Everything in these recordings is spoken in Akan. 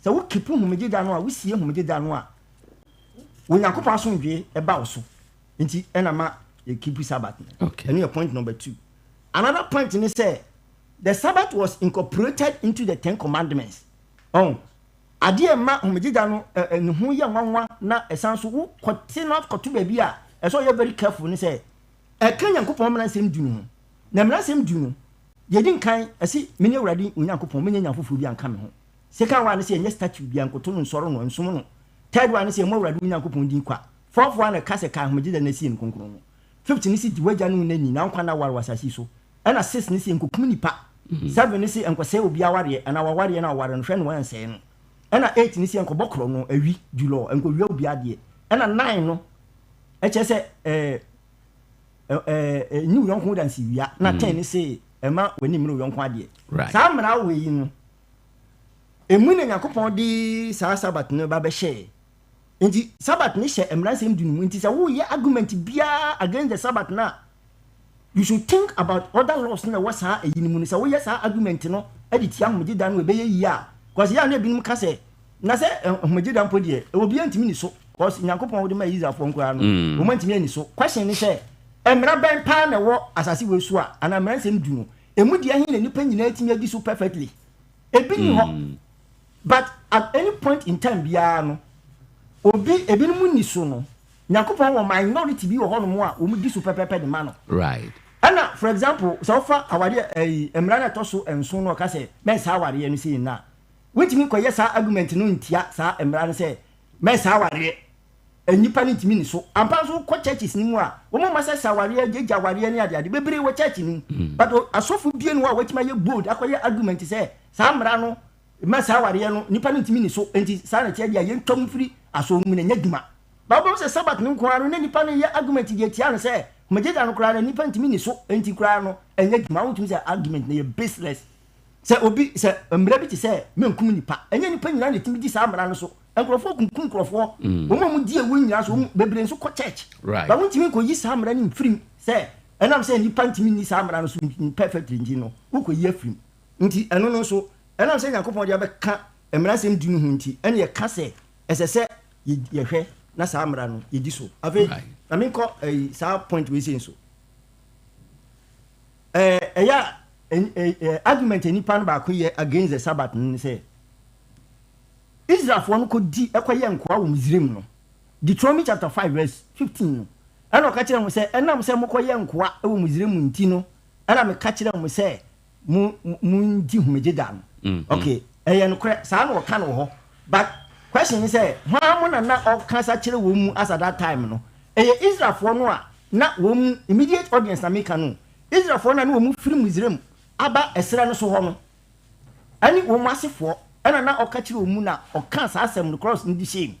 so wo keep homegida no a wo sie homegida no a wo Nyankopon asomdwe e ba wo so nti ena ma e keep Sabbath. Okay. And your point number 2. Another point in say the Sabbath was incorporated into the 10 commandments. Oh, ade ma homegida no ne ho ye nwanwa na esanso wo kote not koto ba bi a so you very careful ni say e kan Nyankopon mena sem du no na mena sem du no ye din kan asi meni awurade Nyankopon menya nyafofo bi anka me ho second one say nye statue bi ankoto no nsoro no nsom no third one say mo awurade Nyankopon din kwa fourth one ka se ka homegida na si nkonkron no fifth ni si di wagya no na ni na nkwa na war wasasi so ana six ni si nkokum nipa seven ni si enkwase obi aware ana waware na aware no hwe no wan sey no ana 8 ni si enkobokro no awi julo enkowi obi ade ana 9 no eche se ni yonko dansi wia na 10 ni si ema wani mi yonko ade sa mra we yi no emu na Nyankopon di sa Sabbath no ba be share nti Sabbath ni she emra sem du no nti sa wo ye argument bia against the Sabbath na you should think about other laws na what sa eyi ni mu sa wo ye sa argument no editia homegida no be ye yi a cause ya na ebinum ka se na se homegida mpo de e obi antimi ni so cause Nyankopon wo de ma Israel nkwa no wo mantimi ani so question ni se emra ben pa na wo asase we so a ana emra sem du no emu de ahin na nipa nyina atimi adi so perfectly ebi ni ho but at any point in time bia no obi ebinum ni so no Nyankopon wo minority bi wo ho no mo a wo mu di so perfect de ma no right. ana for example so far awade emra na to so enso no ka se men sa awade no sei na wetimi koye sa argument no ntia sa emra no se men sa awade enipa ni timi ni so ampa so ko churches ni mu a wo mo ma sa awade jeja awade ni ade bebre wo church ni but asofu bie no a wetima ye bold akoye argument se sa emra no men sa awade no nipa ni timi ni so enti sa na tie dia ye ntom firi aso mu na nyaduma Bible say Sabbath no kwa no nipa no ye argument die tia no say homegida no kra na nipa ntimi ni so enti kra no enye dwuma wo tumi say argument na ye baseless say obi say mra bi ti say menkum nipa enye nipa nyina na timi di sa mra no so enkrofo kunkum krofo wo mu die ewu nyina so bebre so ko church ba wo timi ko yi sa mra ni mfrim say enam say nipa ntimi ni sa mra no so perfect nji no wo ko yi afrim nti eno no so enam say Nyankopon dia be ka emra sem di no hu nti ene ye ka say esese ye hwe na sa mra no ye di so ave na me ko sa point we say so ya argument ni pan ba ko ye against the Sabbath ni say Israel for no ko di ekoye nkoa wo Misraim no Deuteronomy chapter 5 verse 15 no ana ka kire mo say enam say mo ko ye nkoa wo Misraim nti no ana me ka kire mo say mu ndi homegida no okay no kre sa na wo ka no ho but question is say how mo na o kan sa kire wo mu as at that time no Israel for no a na wo mu immediate audience na make no Israel for na wo mu firi Misraim aba esra no so ho no ani wo mu asefo na o ka kire wo mu na o kan sa asem no cross ndi shame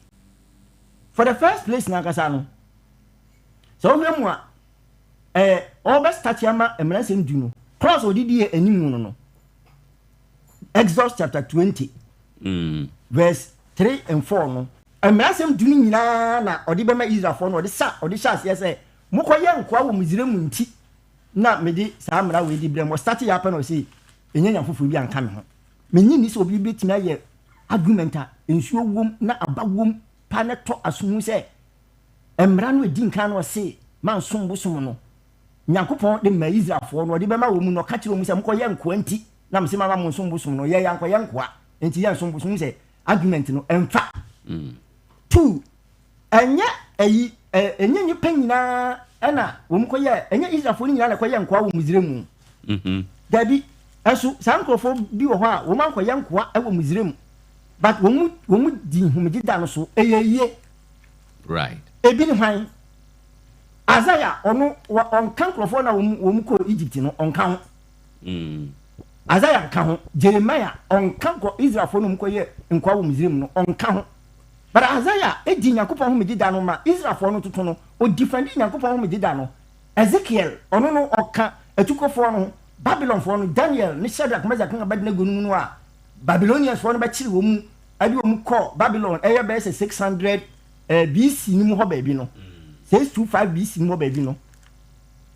for the first place na kasa no so we mu a o be start yama emra sem du no cross odidi animu no Exodus chapter 20 verse 3 and 4 no emra sem du nyina na odi be ma Israel for no odi sha say mokoye nkoa wo Misraim nti na mede sa mra we di bre mo start ya pa no say enyanya fofo bi anka me ho menyi ni so obi betima ye argumenta ensuo wom na abawom pa ne to asomu say emra no edi nka no say man som bosom no Nyankopon de ma Israel for no odi be ma wo mu no ka kire wo mu say mokoye nkoa nti na mse ma mo som bosom no ye yankoye nkoa nti ye som bosom say argument no emfa 2 enye nipa nyina ana wo mkoye enye Israelfo nyina na koye nkoa wo Misraim dabi asu sankrofo bi wo ho a wo mankoye nkoa wo Misraim but wo mu di homegida no so eyeye right ebi ni hwan Azaya ono onkan krofo na wo mu ko Egypt no onka ho Azaya ka ho Jeremiah onkan ko Israelfo no mkoye nkoa wo Misraim no onka ho but Azaya edi Nyankopon homegida no ma Israelfo no toto no o defend Nyankopon homegida no Ezekiel ono no oka etukofo no Babylon fo no Daniel ni Shadrach Meshach na Abednego no a Babylonians fo no ba kire wo mu adi wo mu ko Babylon eye be 600 BC ni mu ho ba bi no 625 BC ni mu ba bi no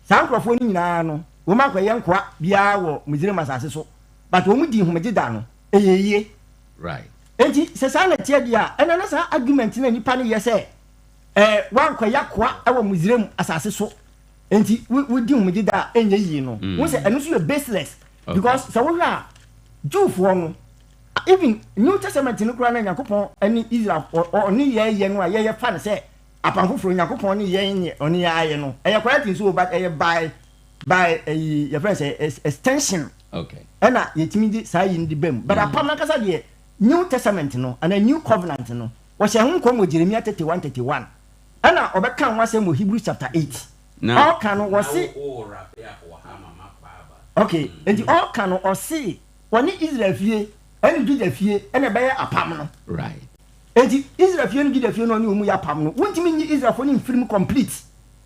sankrofo ni nyina no wo ma kwa ye nkwa bia wo Misraim asase so but wo mu di homegida no eyeye right enti se sa na tie dia ena na sa argument na nipa ne ye se wan kwaya kwa ewo Muslim asase so enti we di mu gida enye yi no wo se eno so ye baseless because so we are Jewfo no even New Testament no kura na Yakobon ani Israel oni ye no ye fa ne se apanfoforo Yakobon ni ye oni ya ye no eye correct so but eye by your friend say extension okay ena yetimi di sa yi ndi bem but apam na kasa de New Testament no and a New Covenant no wo se hu nkom Jeremiah 31 ena obeka nwa se mo Hebrews chapter 8 all can no see okay and all can no see woni Israel fie eni Juda fie ena be apam no right and Israel fie no Juda fie no ni omu ya apam no wontimi nyi Israel fo ni film complete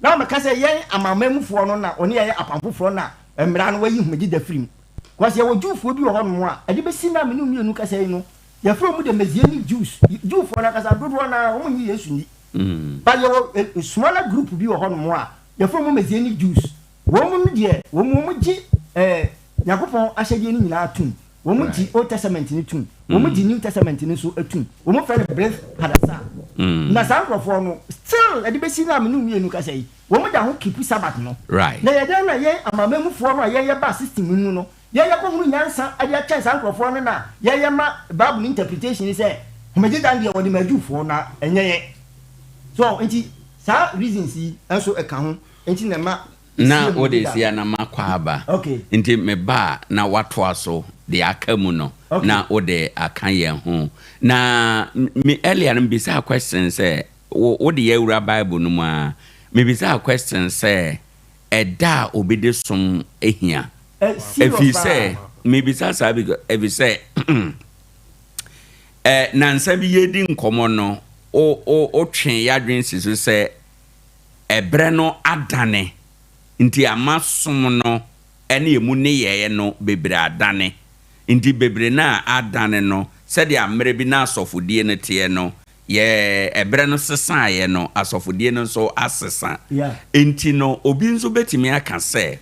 na me ka se yen amamamufo no na oni ye apamfofo na emra no wayi humagi da film kwase ye wo Jewfo bi wo ho no a ade be sina me no mienu ka se no ye fro mu de Messianic Jews Jewfo na ka sa dodo na wo nyi Yesu ni ba ye wo smaller group bi wo ho no a ye fro mu Messianic Jews wo mu de wo mu gi Yakobon ahyede ni nyina atum wo mu gi Old Testament ni tum wo mu gi New Testament ni so atum wo mu fere breath hadasa na sankrofo no still ade be sina me no mienu ka se wo mu da ho keep Sabbath no right na ye da na ye amamamufo no ye ba system nu no ye ko hunu nyansa ade a chen sankrofo no na ye ma Bible interpretation ni say humedi dan de wo de Jewfo na enye ye so enti sa reasons yi enso e ka ho enti na ma na odesi na makwa aba okay nti me ba na wato aso de aka mu no okay. Na ode aka ye ho na me earlier no bisa question say wo de yewura Bible no mu a me bisa question say eda obede som ehia if you say me bisa sa bi if you say na nsa bi yedi nkomo no o twen yadwen siso say ebre no adane nti amasom no ene emu ne ye no bebre adane nti bebre na adane no se de amre bi na asofodie ne te no ye ebre no sesa ye no asofodie no so asesa nti no obi nso betimi aka se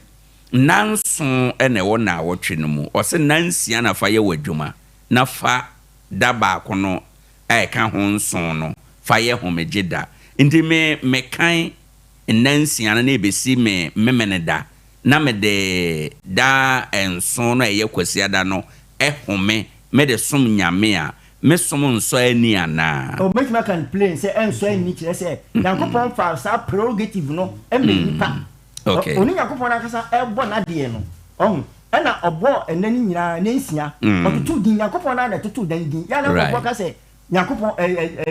nanso ene wo na wotwe no mu o se nansia na fa ye wadwuma na fa daba kono ka ho nso no fa ye homegida nti me kan nansia na ebesi me memeneda na me de da enso no eye kwasiada no home me de som nyame a me som nso ani ana o make me can play say enso ani kire say Yakobon fa sa prerogative no e me nipa okay oni Yakobon akasa e bo na de no ohun e na obo enani nyina na nsia otutu din Yakobon na da tutu dan din ya na obo ka say Yakobon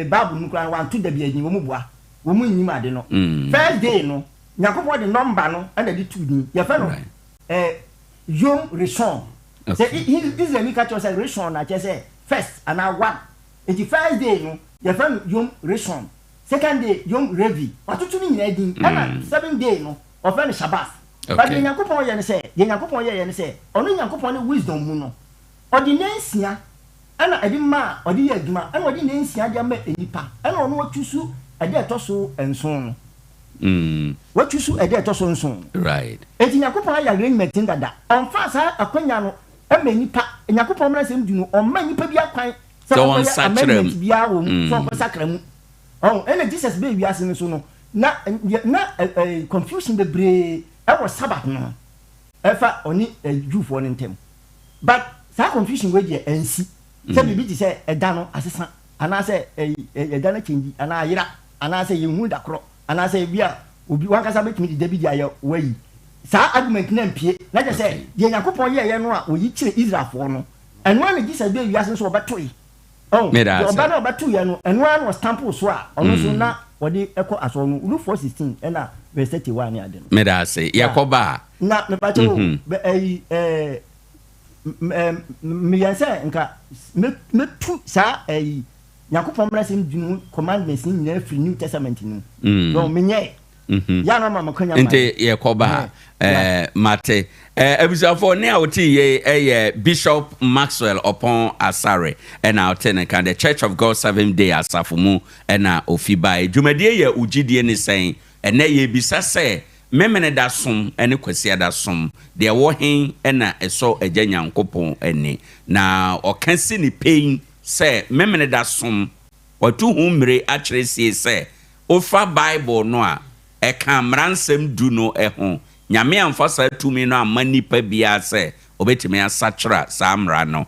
Bible nu kran wan tu da bi adin wo mu bua wo mu nyim ade no first day no Yakobon de number no and the two din ya fa no Yom Rishon say Israeli catch say Rishon na say first and now one the first day no ya fa Yom Rishon second day Yom Revi watutu ni nyina din and 7 day no of the Shabbat but the Yakobon ye say the Yakobon ye say onu Yakobon wisdom mu no ordinansia ana edi ma odi aduma ana odi nansia dia ma enipa ana onu watusu ade etoso enson no watusu ade etoso enson right eti Yakobon ya arrangement ndada on fa sa akwanya no ema enipa Yakobon mra sem du no on ma enipa bi akwan so on sakrem bia wo so on sakrem oh ena Jesus be wi ase so no na confusion be bre e was Sabbath no efa oni Jewfo no ntem but sa confusion we dey ensi se bibi ti se eda no asesa ana se eda na change ana yira ana se yehu da kro ana se bia obi wankasa betimi de bi dia ye wayi sa argument na mpie na je se de Yakobon ye no a oyi kire Israelfo no eno na Jesus be wi ase so obetoi oh oba na obeto ye no eno na stamp so a ono so na wodi eko aso no Luke 4:16 na verse 31 ni ade no me da say Yakoba na me pa cho me yansa nka me tu sa Yakobon mra sem dunu commandments ni nyina free New Testament ni no menye ya na mama kwanya nte Yakoba mate ebusafo ne awoti ye Bishop Maxwell upon Asare and out ten kan the Church of God 7 day asafumu na ofiba dwumadie ye ugidie ni sen ene ye bisa se memene da som ene kwasia da som de wo hen na eso agya Nyankopon ene na okansi ni pain say memene da som watu humre akyere sie say ofa Bible no a eka mransem du no ho nyame amfa sa tumi no amanipa bia say obetimi asachra samra no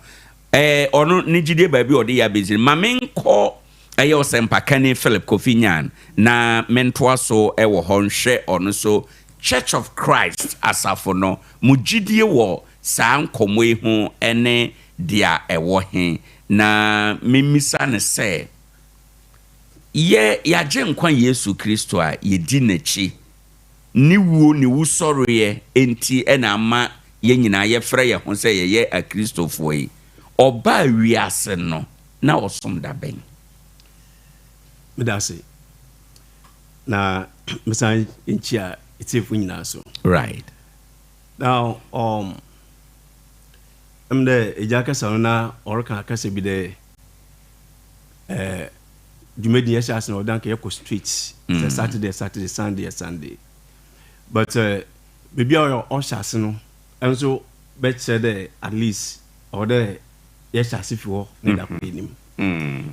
ono ni Gyedie baabi ode ya bezin mamenko ayo Sompa kane Philip Kofinyan na mentoa so wo honhwe ono so Church of Christ asafo no mu Gyedie wo saa nkomo hu ene dia ewo he na memisa ne se ye yaje nkwa Yesu Kristo a yedi nachi ni wuo ni wusɔreɛ enti ɛna ama ye nyina ye frɛ ye ho sɛ ye a Kristofo yi ɔba wiase no na ɔsom da bɛn medase na misan enchia itifu nyina so right now the ejaka sauna orka kase bi de jumedi yesha asna odan ke yeko streets Saturday Sunday but baby our ushers no enso bet said at least or there yesha sifiwo na da kwenim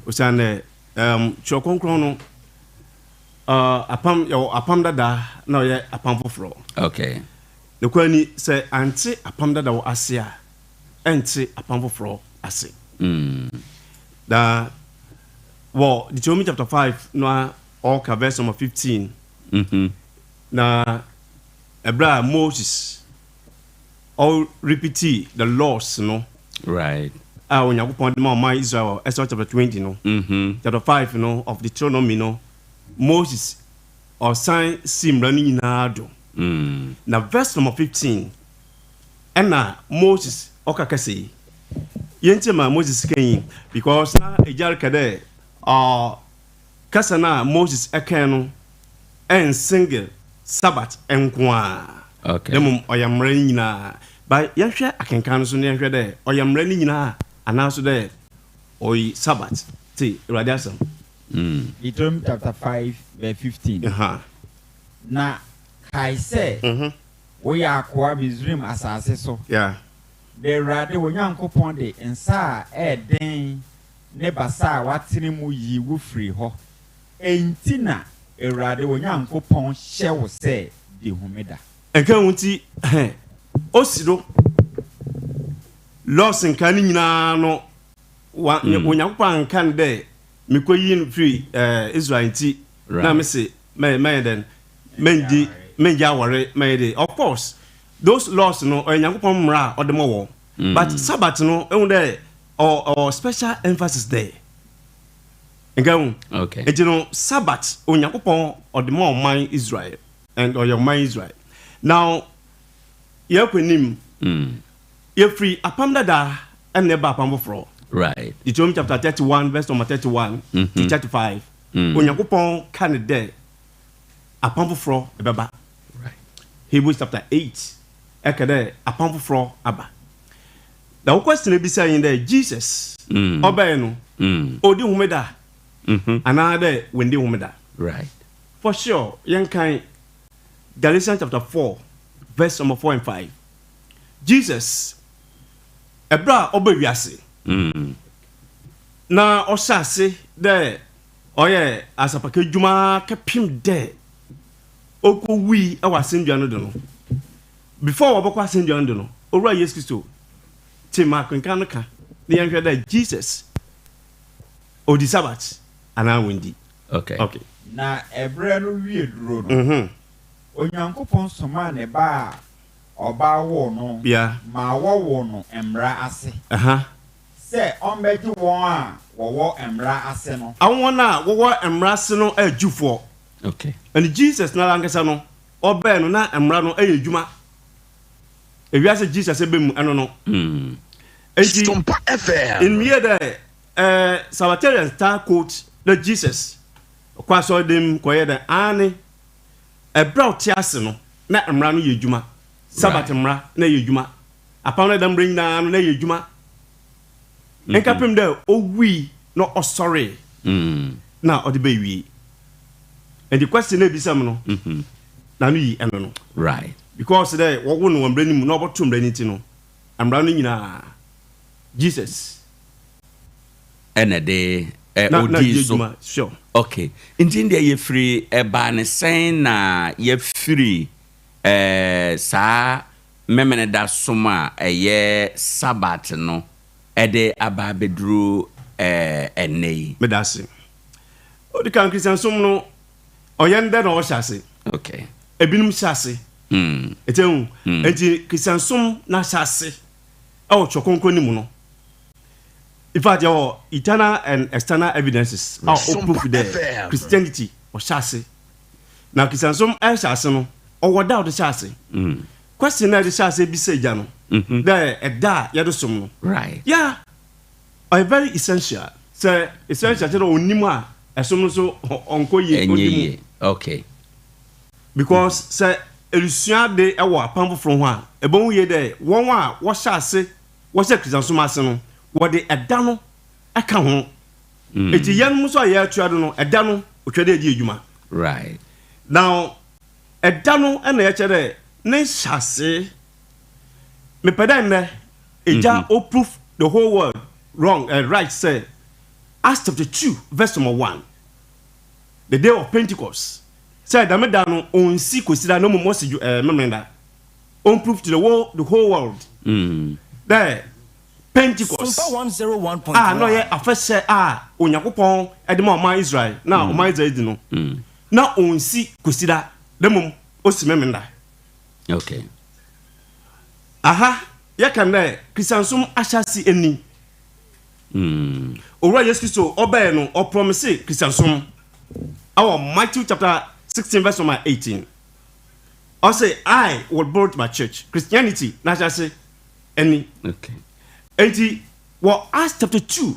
osane chokonkron no apam dada na ye apam foforo okay the kwani say anti apam dada wo ase a enti apam foforo ase da well Deuteronomy chapter 5 no all verse number 15 na ebra Moses all repeat the laws no right when you put them on my Israel Exodus chapter 20 no chapter 5 no of the Deuteronomy no Moses or sign sim running do na verse number 15 and na Moses okakase yente ma Moses kan because na ejar kade kasa na Moses eken no en single Sabbath enkwa okay dem oyamra nyina ba yehwe akenkan so ne yehwe de oyamra nyina anaso de oy Sabbath ti radiation Deuteronomy chapter 5 verse 15 na kai say we are kwa Misraim asase so yeah the rade wo nyankopon de ensa eden ne basa watene mu yi wo free ho enti na erade wo nyankopon hye wo se de homeda enka wonti osiro losin kan nyina no wo nyankopon kan de mikoyin free Israel nti na me se me den menji awore me de of course those laws no nyankopon mra odemo wo but Sabbath no there or special emphasis there again okay you know Sabbath onyankopon odemo man Israel and or your man Israel now ye kwenim ye free apam dada and never apam fro right Deuteronomy chapter 31 verse number 31 to 35 onyankopon kan there apam fro ebeba right Hebrews chapter 8 ekede apam fro aba. The question be saying that Jesus obey no odi humeda another when they humeda right for sure yen kan Galatians chapter 4 verse number 4 and 5 Jesus ebra obey wiase na osase de oye asapaka djuma kapim de oku wi awasendua no do no before wabakwa asendua no do no owura Yesu Kristo Tima kwenkanka the yanhwe that Jesus odi Sabbath ana wendi okay na ebre no wie duro no onyankopon soma ne ba oba wo no ma wo no emra ase se ombeji won a wo emra ase no awon na wo emra ase no ajufo okay and Jesus na lankasa no oba no na emra no ayedwuma ewiase Jesus ebemu eno no Sompa FM in me there Sabbatarian star quote the Jesus kwa so dem koye the ane ebra otiase no na emra no yedwuma Sabbath emra na yedwuma apam na dem bring na no na yedwuma enkapem there owi no osore na odi be wi and the question na bisam no na no yi eno no right because there wo no won brani mu no obotum brani ti no emra no nyina Jesus ɛna de odi so sure okay nti de ye free eba ne sen na ye free saa memene da soma eye sabat no ede aba bedru enei medase odi kan Christian som no oyende na o hyase okay ebinum hyase etem enti Christian som na hyase o chokonko ni mu no in fact your eternal and external evidences are proof there Christianity or hyase na Christian som hyase no o woda o de hyase question na de hyase bi say ja no there eda ye do som no right yeah are very essential say essential say onim a esom no so onko ye odimu okay because say elusua de e wo apam fro ho a ebon ye de won a wo hyase wo say Christian som ase no wo de eda no aka ho eti yan so ya atuado no eda no otwede edi edwuma right now eda no na ye kire ne hyase me peda nne eja o proof the whole world wrong and right say Acts chapter 2 verse number 1 the day of Pentecost said that me no on si consider no more si memenda on proof to the whole world there Pentecost Sompa 101.1 no ye afese Onyankopon edema o man Israel na o man Israel di no na on si consider the mum o si memenda okay ya kan there Christian som ashasi eni Ora Yesu so obey no o promise Christian som our Matthew chapter 16 verse 18 I say I will build my church Christianity na say any okay enti what Acts chapter 2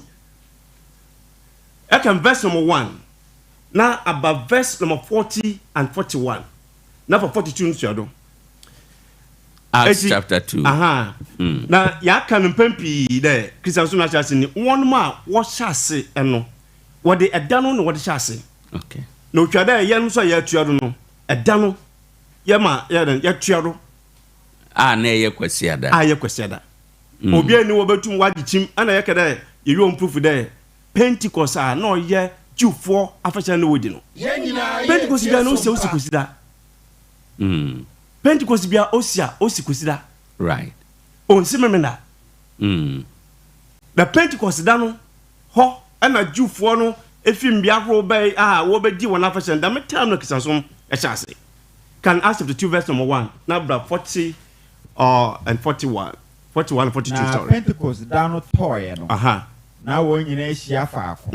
I can verse number 1 now about verse number 40 and 41 now for 42 nsuado Acts chapter 2 na ya kan mpampi there Christian so na chase ni won ma wo hyase eno wo de eda no wo de hyase okay no twada ye no so ya tuado no eda no ye ma ya tuado na ye kwasiada ye kwasiada obi ani wo betum wagichim ana ye kada ye yo proof there Pentecost no ye Jewfo afasha no wodi no Pentecost bia no se osikosida Pentecost bia osikosida right on simemenda the Pentecost da no ho ana Jewfo no efim bia horo bai wo be di wona afasha da metam no kisansom e chase can Acts chapter 2 verse number 1 now bra 40 and 41 and 42 na story Pentecost da no toye no na wo nyina ehia faako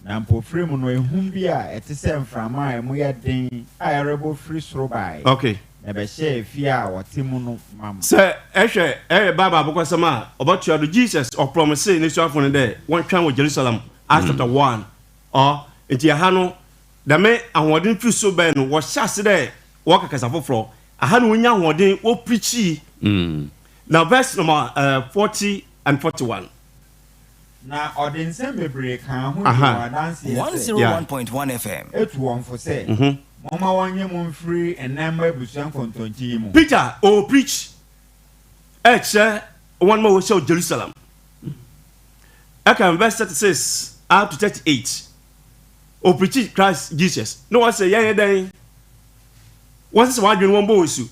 na mpofiri mu no ehum bi a etese mframa a mu ye den a erebo free soro bai okay na be she fi a wote mu no mam say ehwe baba bokosama obatuado Jesus or promise ni so afon there one twan wo Jerusalem Acts chapter 1 enti aha no da me ahoden free so bai no wo hyase there wo kakasa foforo aha no nya ahoden wo preachi now verse number 40 and 41 na odensem bebre kan ho wa dance 101.1 FM etu won fo say mama wanye mo free enamba ebusuan kontonti mu Peter preach one more show Jerusalem I can verse 36 up to 38 preach Christ Jesus no one say then what's the one one bo su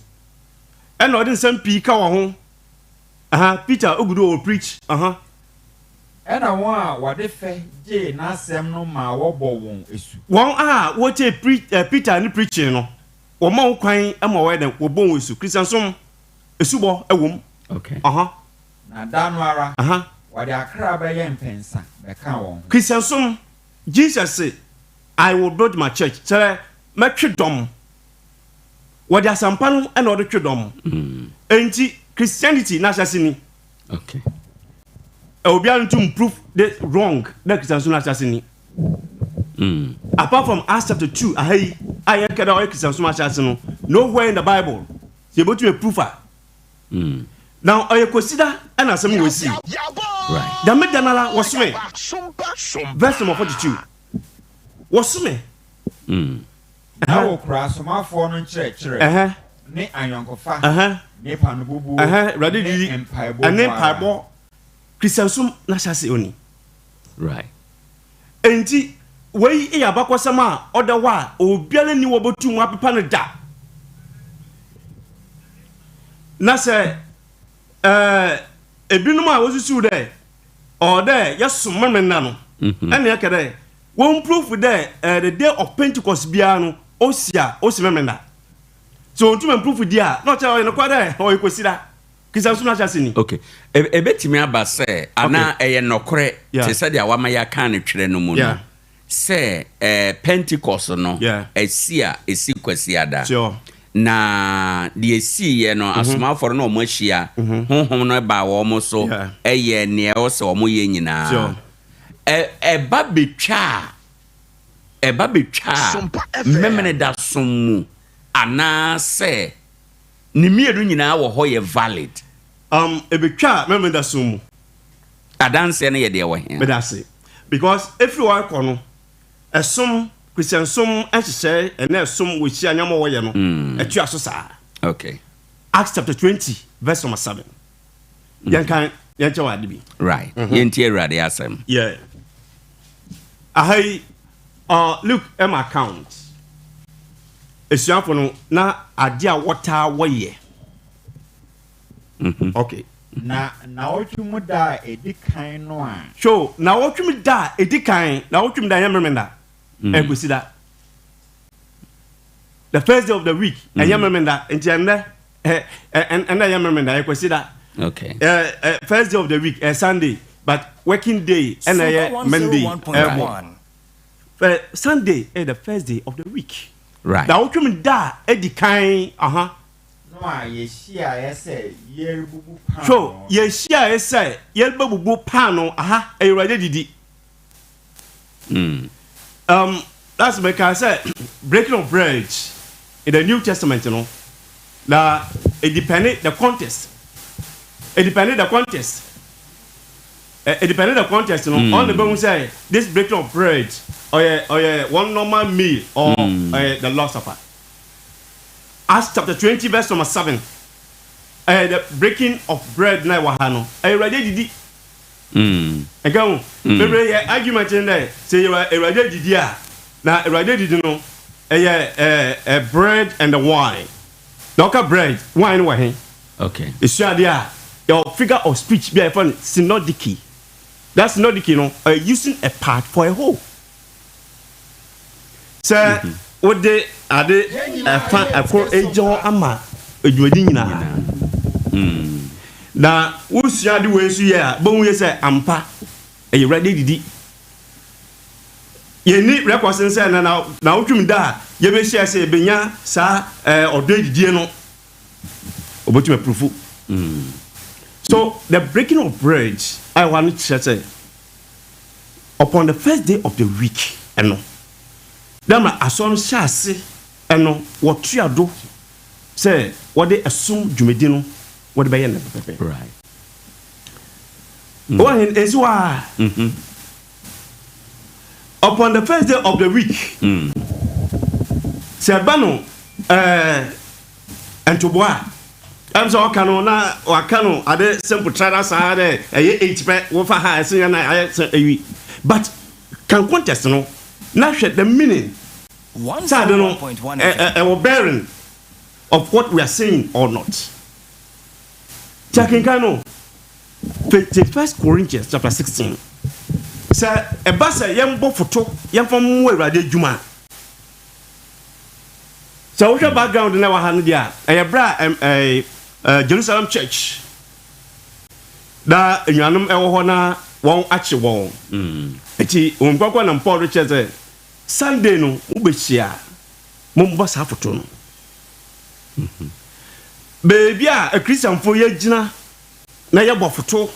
and odensem pi ka wo ho Peter ogudo preach ena won a wade fe je na asem no ma wo bo won esu won wo te Peter ni preaching no wo ma kwan ama wo den wo bon esu Christian som esu bo ewom okay na danu ara wade akra ba ye mpensa be ka won Christian som Jesus say I will build my church say me twedom wade asampa no ena wade twedom enti Christianity na chasini okay obi an to prove the wrong that Christian so na chasini apart from Acts chapter 2 I kada o Christian so na chasini nowhere in the Bible you able to prove now I consider and asem we see right the medanala was me verse number 42 was me na wo kura somafo no nkyerɛkyerɛ ne ayɔnkofa ne panububu ready di ane paibo Christian sum na chase oni Right. Enti we e abakwasam a oda wa obiale ni wo botu mu apepa no da. Na se ebinum a wosusu de or there yesom memena no. Ene yake de won proof there the day of Pentecost bia no osia memena. So on to proof dia no tell no kwa there o ikosida. Kisa so na chase ni. Okay. Ebetimi aba se ana eye nokore te se dia wa ma ya kan ne twere no mu no. Se Pentecost no esi kwasi ada. Sure. Na the esi ye no asoma for no mo ahia honhom no ba wo mo so eye ne o se o mo ye nyina. Sure. Eba betwa memene da somu ana se ni miedu nyina wo ho ye valid. Ebetwa memene da somu adanse ne ye de wo he. Bedase because if you are kono esom Christian som ehye ene esom wo hia nyamo wo ye no etua so saa. Okay. Acts chapter 20 verse number 7. Yankan yanche wa de bi. Right. Yenti awrade asem. Yeah. Ahai look at my account. Esuafo no na ade a wota wo ye. Okay. Na otwum da edikan no a. So na otwum da edikan na otwum da yamremenda. Egusida. The first day of the week yamremenda entiende and yamremenda egusida. Okay. First day of the week Sunday but working day and Monday. Sunday is the first day of the week. Right. Na otwum da edikan No yeshia ese yerbubu pan. So yeshia ese yerbubu pan no erade didi. That's because I say breaking of bread in the New Testament, you know. Now it depended the context. It depended the context. You know. On the Bible say this breaking of bread or one normal meal or the Lord's Supper. Acts chapter 20 verse number 7. The breaking of bread na wahano. Erade didi. Again, maybe argument in there say erade didi a na erade didi no bread and the wine. Doka bread, wine wa hen. Okay. It's your figure of speech be for synodicy. That's synodicy no using a part for a whole. So what they are they for ejo ama edwadi nyina. Na usua de we su ye a bon we say ampa e ready didi. Ye ni record say na otwum da ye be share say benya sa odo didi no obotu proof. So the breaking of bread I want to say upon the first day of the week eno dama ason shase eno wotuado say what they assume dwumedi no what be yen pepe. Right. When is why upon the first day of the week say bano entoboa am so kanu na wakanu ade simple trada sa de 8 pe wo fa ha sen na ayi but can contest no na hwe the meaning 101.1 bearing of what we are saying or not. Checking kano 1 Corinthians chapter 16. Say e ba say yembo foto yemfam mu awrade djuma. So what background na wa ha no dia e bra Jerusalem church da enuanum e wo ho na won ache won eti on kwakwa na Paul cheze Sunday no ubechia mombo sa foto no baby a Christian for ye gina na ye bo foto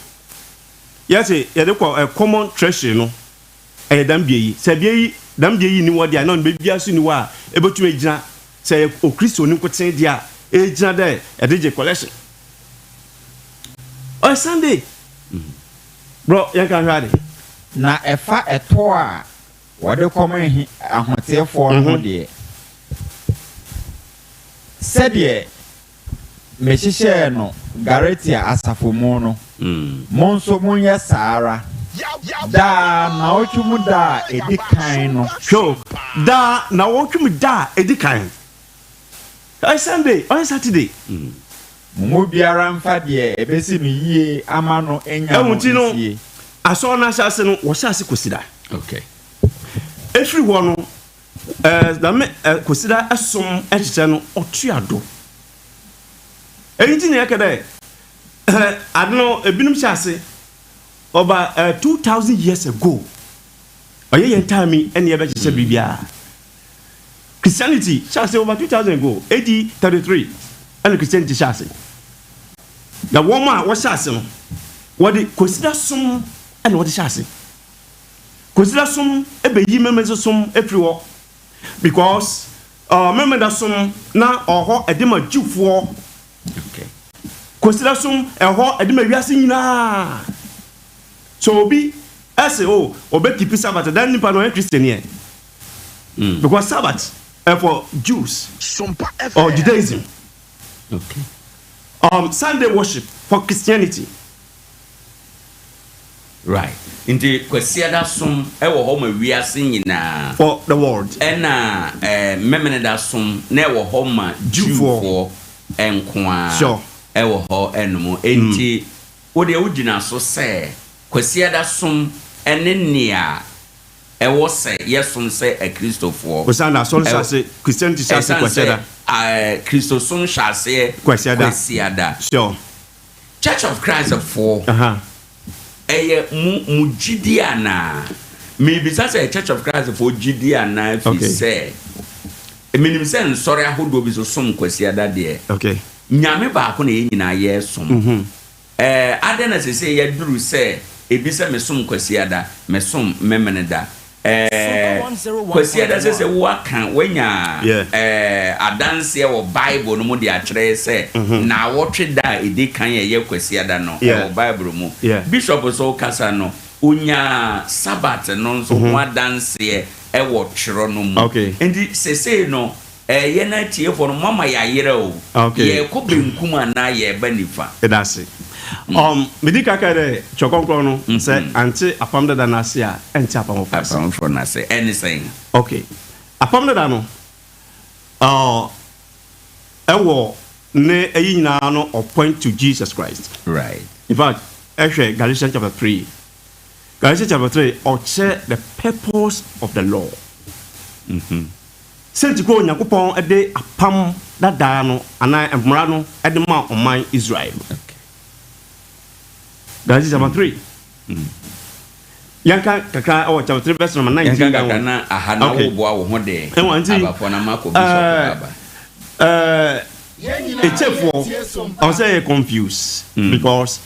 yes ye de kwa common treasure no e dam bie se bie dam bie ni wodi a na be bia so ni wa e betu e gina se o Christian ni koten dia e gina there e de collection on Sunday bro yan kan hwade na efa eto a wode come ahotefo no de sɛdeɛ mehyehyɛ no Galatia asafo mu no monso monyɛ saara da na otwum da edikan no show da na wotwum da edikan on Sunday on Saturday mo biara mfa de ebesi no yie ama no enya no sie aso na hyase no wo hyase kosida okay efiri ho no da me kosida asom ekyekye no otuado eyiti ne yakade adno ebinum hyase over 2000 years ago oye yen time ene ye be kyekye bibia Christianity hyase over 2000 ago AD 33 and Christianity hyase the woman was hyase no what the consider some and what the hyase consider some ebe yi memeze some everywhere because member that some na oho edema Jewfo okay consider some eho edema wiase nyina so obi say oh obe keep Sabbath then nipa no Christian here because Sabbath for Jews Sompa or Judaism okay Sunday worship for Christianity right inti kwasiada som ewo ho ma wiase nyina for the world ena memene da som na ewo ho ma Jewfo enkoa sure ewo ho enum enti wo de wugina so se kwasiada som ene nia ewo se yesom se a Christopher Osana so say Christianity say kwasiada Christo som shase kwasiada sure Church of Christ for eye mu Gyedie ana maybe say Church of Christ for Gyedie ana fi say eminim say nsori ahodo bi so som kwasiada de okay nyame ba ko na nyina ye som adena say ye duru say ebi say me som kwasiada me som memene da kwasiada say waka wanya adanse wo Bible no mu de akere say na wotwe da edi kan ye kwasiada no wo Bible mu bishop so kasa no unya Sabbath no so ho adanse e wo twero no mu endi sese no ye na tie for no mama ya yere o ye ko benkuma na ye ba nifa edase medika kare chokonkro no say anti apamda da na se a enti apam for na say anything okay apamda da no ewo ne eyi nyina no point to Jesus Christ right in fact Galatians chapter 3 or the purpose of the law senti ko Nyankopon ede apam da no ana emra no ede ma oman Israel Galatians chapter 3 yanka kaka chapter 3 verse number 19 yanka na ahana wo boa wo ho de abafo na mako bishop baba I say confused because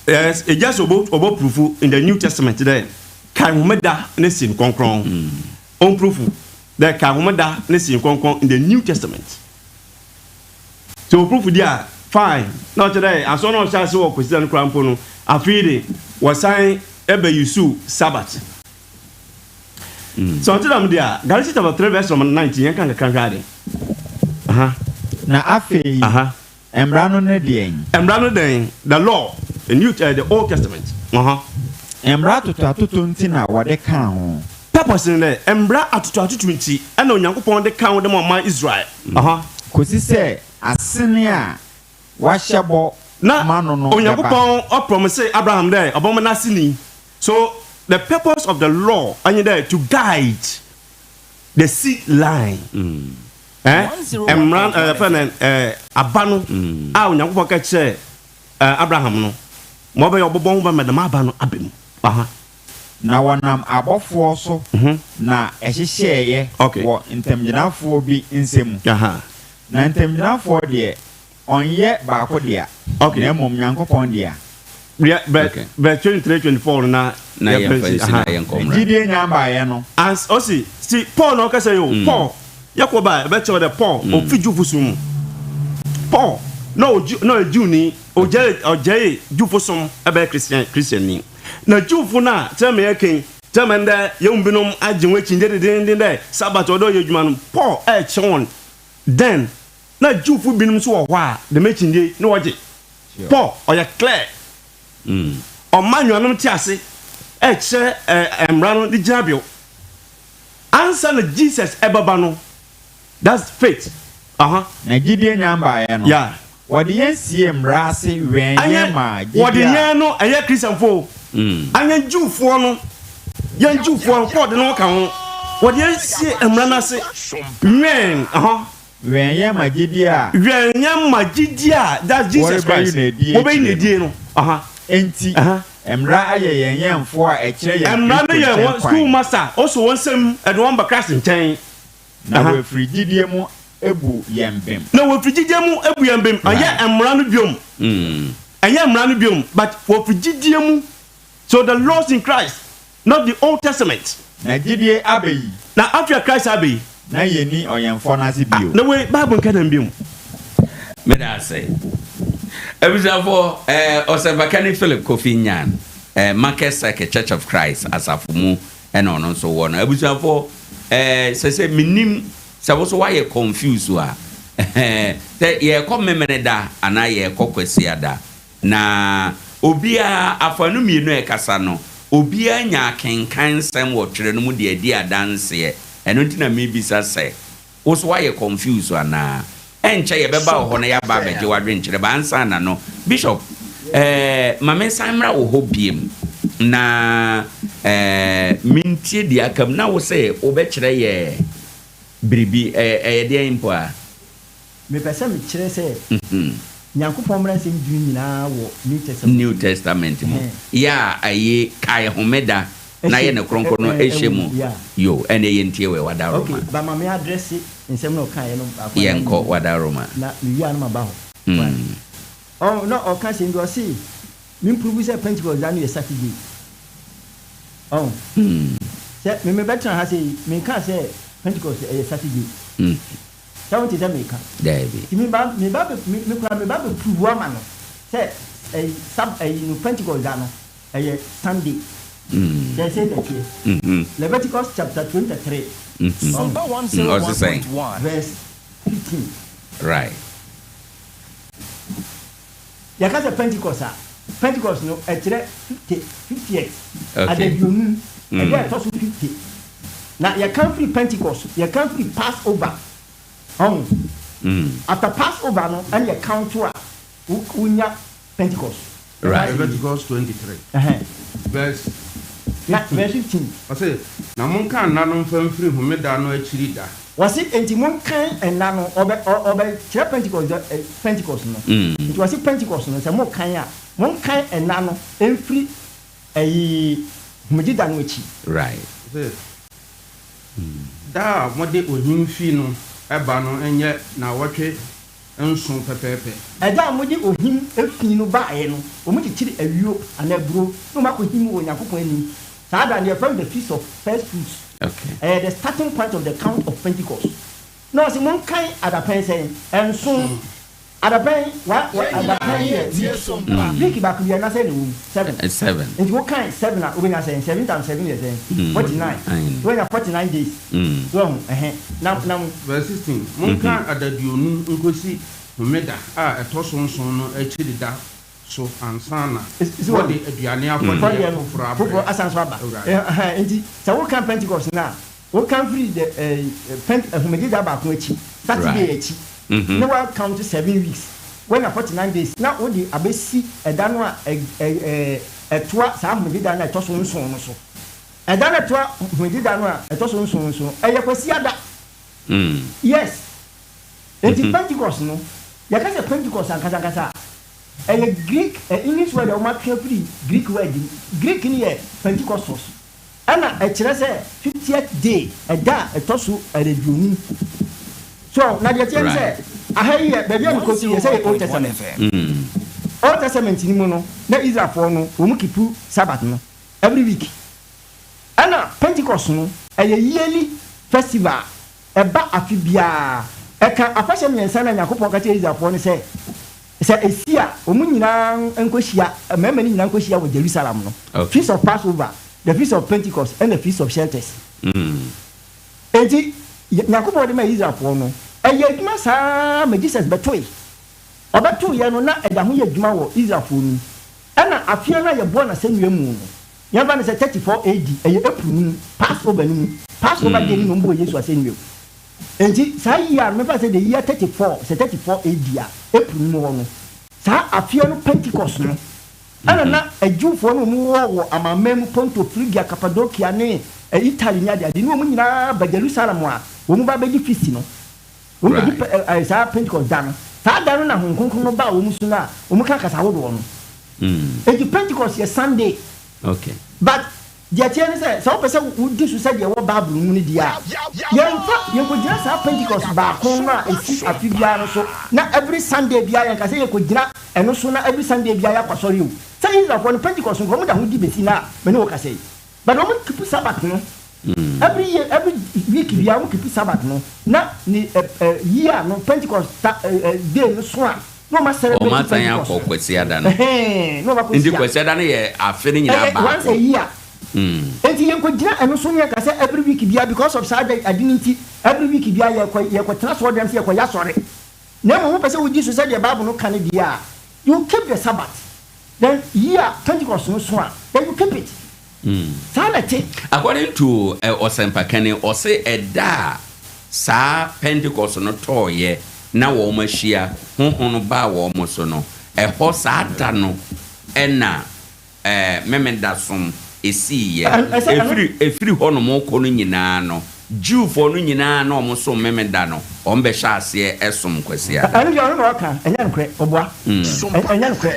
yes it just about proof in the New Testament there kan humeda na sin konkron on proof that kan humeda na sin konkron in the New Testament so proof there fine now today as one of chance work with the crampo no afide was sign ebe yusu Sabbath so until am there Galatians chapter 3 verse 19 yanka kan hwade na afei embrano ne den the law the Old Testament embra atoto ntina wode kan ho purpose in there embra atoto nti e na Onyankopon de kan de ma Israel kosi se asene a wahyebo na mano no Onyankopon o promise Abraham there obom na asini so the purpose of the law and there to guide the seed line emran abano a Onyankopon ka che Abraham no mo be obobon ba madam abano abem na wanam abofo so na ehyehye wo ntamgyinafo bi nsemu na ntamgyinafo de onye ba ko dia na mom Nyankopon dia but 23-24 na Gyedie nyamba ye no as osi see Paul no ka say yo Paul Yakoba be che the Paul o fijufusum Paul no Juni oje jufusum ebe Christian ni na jufu na tell me eken tell me nda yembinom agyenwe chinde de Sabbath odo yedwuma no Paul chon then na jufu binum so wo a de mechinde no oje Paul oya clear ɔmanwanom te ase ɛkyɛ mmara no de gyina bio ansa na Jesus ɛbɛba no that's faith na Gyedie nyamba ya no yeah wɔde yɛn sie mmara ase wɛn yɛn ma wɔde yɛn no ɛyɛ Christianfo anya Jewfoɔ no yɛn Jewfoɔ ko de no ka ho wɔde yɛn sie mmara no ase wɛn wɛn yɛn ma Gyedie a wɛn yɛn ma Gyedie a that's Jesus Christ wɔbɛyi ne die no enti mmara ayɛ yɛn fo a ɛkyerɛ yɛn mmara no yɛ wɔn school master also wɔn nsɛm ɛde wɔn ba class nkyɛn na wɔfiri Gyedie mu ebu yɛn bem na wɔfiri Gyedie mu ebu yɛn bem ɛyɛ mmara no biom ɛyɛ mmara no biom but wɔfiri Gyedie mu so the laws in Christ not the Old Testament na Gyedie abeyi na after Christ abeyi na yɛni ɔyɛnfo no ase bio na we Bible nka nam biom meda ase ebisafo Osebakani Philip Kofi Nyan Market Circle Church of Christ asafo mu ɛna ɔno nso wɔ no ebisafo sɛ minim sɛ wo so wayɛ confuse a sɛ yɛkɔ memene da anaa yɛkɔ kwasi da na obia afanu mienu ɛkasa no obia nya kenkan nsɛm wɔ twerɛ no mu de adi adanseɛ ɛno nti na mebisa sɛ wo so wayɛ confuse anaa ɛnkyɛ yɛbɛba wo hɔ no yɛaba abɛgye wadwe nkyerɛ ba ansa na no Bishop mame samra wo hɔ biem na mintie di akam na wo sɛ wobɛkyerɛ yɛ biribi ɛyɛ deɛ mpo a mepɛ sɛ mekyerɛ sɛ Nyankopɔn mmara nsɛm du nyinaa wɔ New Testament mu ya aye kai homeda na ye ne kronko no ehye mu yo ene ye ntie we wada Roma okay ba ma me address nsɛm no kan no ye nko wada Roma na me wi anoma ba ho oh no o kan se ndo si me prove say Pentecost da no ye Saturday oh se me betra ha say me kan say Pentecost ye Saturday Don't tell me, David. Me prove ama no. Say a Pentecost dano a Sunday. They say that here. Leviticus chapter 23. Sompa 101.1 verse 15. Right. Ya ka Pentecost Pentecost no e kire 58. Okay. Adedunu e dey to 50. Na ya can free Pentecost, ya can free Passover. After Passover no and you count to unya Pentecost. Right. Leviticus 23. Verse 15. I say, na mon kan na no mfamfiri homeda no akiri da. Was it enti mon kan na no obe kire Pentecost no. It was it Pentecost no say mon kan a mon kan na no emfiri homeda no achi. Right. Say da mo de ohimfi no eba no enye na wotwe nson pepepe eda modi ohim efin no baaye no omo chichiri awio anaburo no makohim wo Yakobon ani saada ne from the feast of first fruits. Okay. The starting point of the count of Pentecost. No se mon kan adapan say enson adapan what adapan here Sompa big back we na say no 7 and you kan 7 na we na say 7 times 7 is 49 when you 49 days so now verse 16 mon kan adadionu nkosi homeda a etoso nson no akiri da so ansana what the aduane afọ asanso aba enti say we kan Pentecost na we can free the homeda ba ko achi Saturday achi no one count 7 weeks when 49 days now only abesi edano a toa sa homeda na etoso nson no so edano toa homeda no a etoso nson so eyekwasi ada yes enti Pentecost no ya ka say Pentecost ankasa Greek English word o ma free Greek word Greek ni Pentecostos ana e kire say 50th day eda etoso areduonu so na de tell say ahaye baby am ko see say Old Testament Old Testament ni mu no na Israel for no o mu kipu Sabbath no every week ana Pentecost no yearly festival eba afibia eka afashe nyensa na Yakobon ka tell Israel for no say esia o mu nyina enkohia mema ni nyina enkohia wo Jerusalem no feast of Passover, the feast of Pentecost and the feast of shelters enti Yakobon de ma Israel for no edwuma saa me Jesus betoy obeto ye no na eda ho ye dwuma wo Israel for ni ana afia na ye born asɛnnua mu no yɛba no sɛ 34 AD ɛyɛ April Passover no mu Passover day no mbo Yesu asɛnnua enti saa year me fa sɛ the year 34 AD a April no no saa afia no Pentecost no ana na adwufo no mu wɔ amamam Ponto Phrygia Cappadocia ne Italy nya de no mu nyinaa ba Jerusalem a wo mu ba bɛdi feast no wo mu bɛdi saa Pentecost da no saa da no na honkonkon no ba wo mu so na wo mu ka kasa wodo no enti Pentecost yɛ Sunday okay but dia tie ne sɛ wo pɛ sɛ wo di so sɛ de wɔ Bible mu ne dia yɛnkɔ gyina saa Pentecost ba ko na esi afi bia no so na every Sunday bia yɛnka sɛ yɛkɔ gyina ɛno so na every Sunday bia yɛakɔsɔre o sɛ Israel no Pentecost no mo da ho di besi na me ne wo ka sɛ but wo keep Sabbath no every year every week bia wo keep Sabbath no na ni year no Pentecost day no so a no ma celebrate o ma tan ya ko kwesi ada no no ma kwesi ndi kwesi ada no ye afe ne nyina ba once a year enti yenko gyina eno so nya ka say every week bia because of Saturday adinity every week bia ye ko transport dem say ye ko ya sore na mo pese wo Jesus say the Bible no kan dia you keep the Sabbath then year Pentecost no so then you keep it sanity according to Osempa Kane o say eda sa Pentecost no toye na wo machia honhon ba wo mo so no ho sa da no na memenda som esi ye efiri ho no mo ko no nyina no Jew for no nyina na omo so memenda no o mbe hya ase esom kwasia ani yo no ka enya nkre oboa enya nkre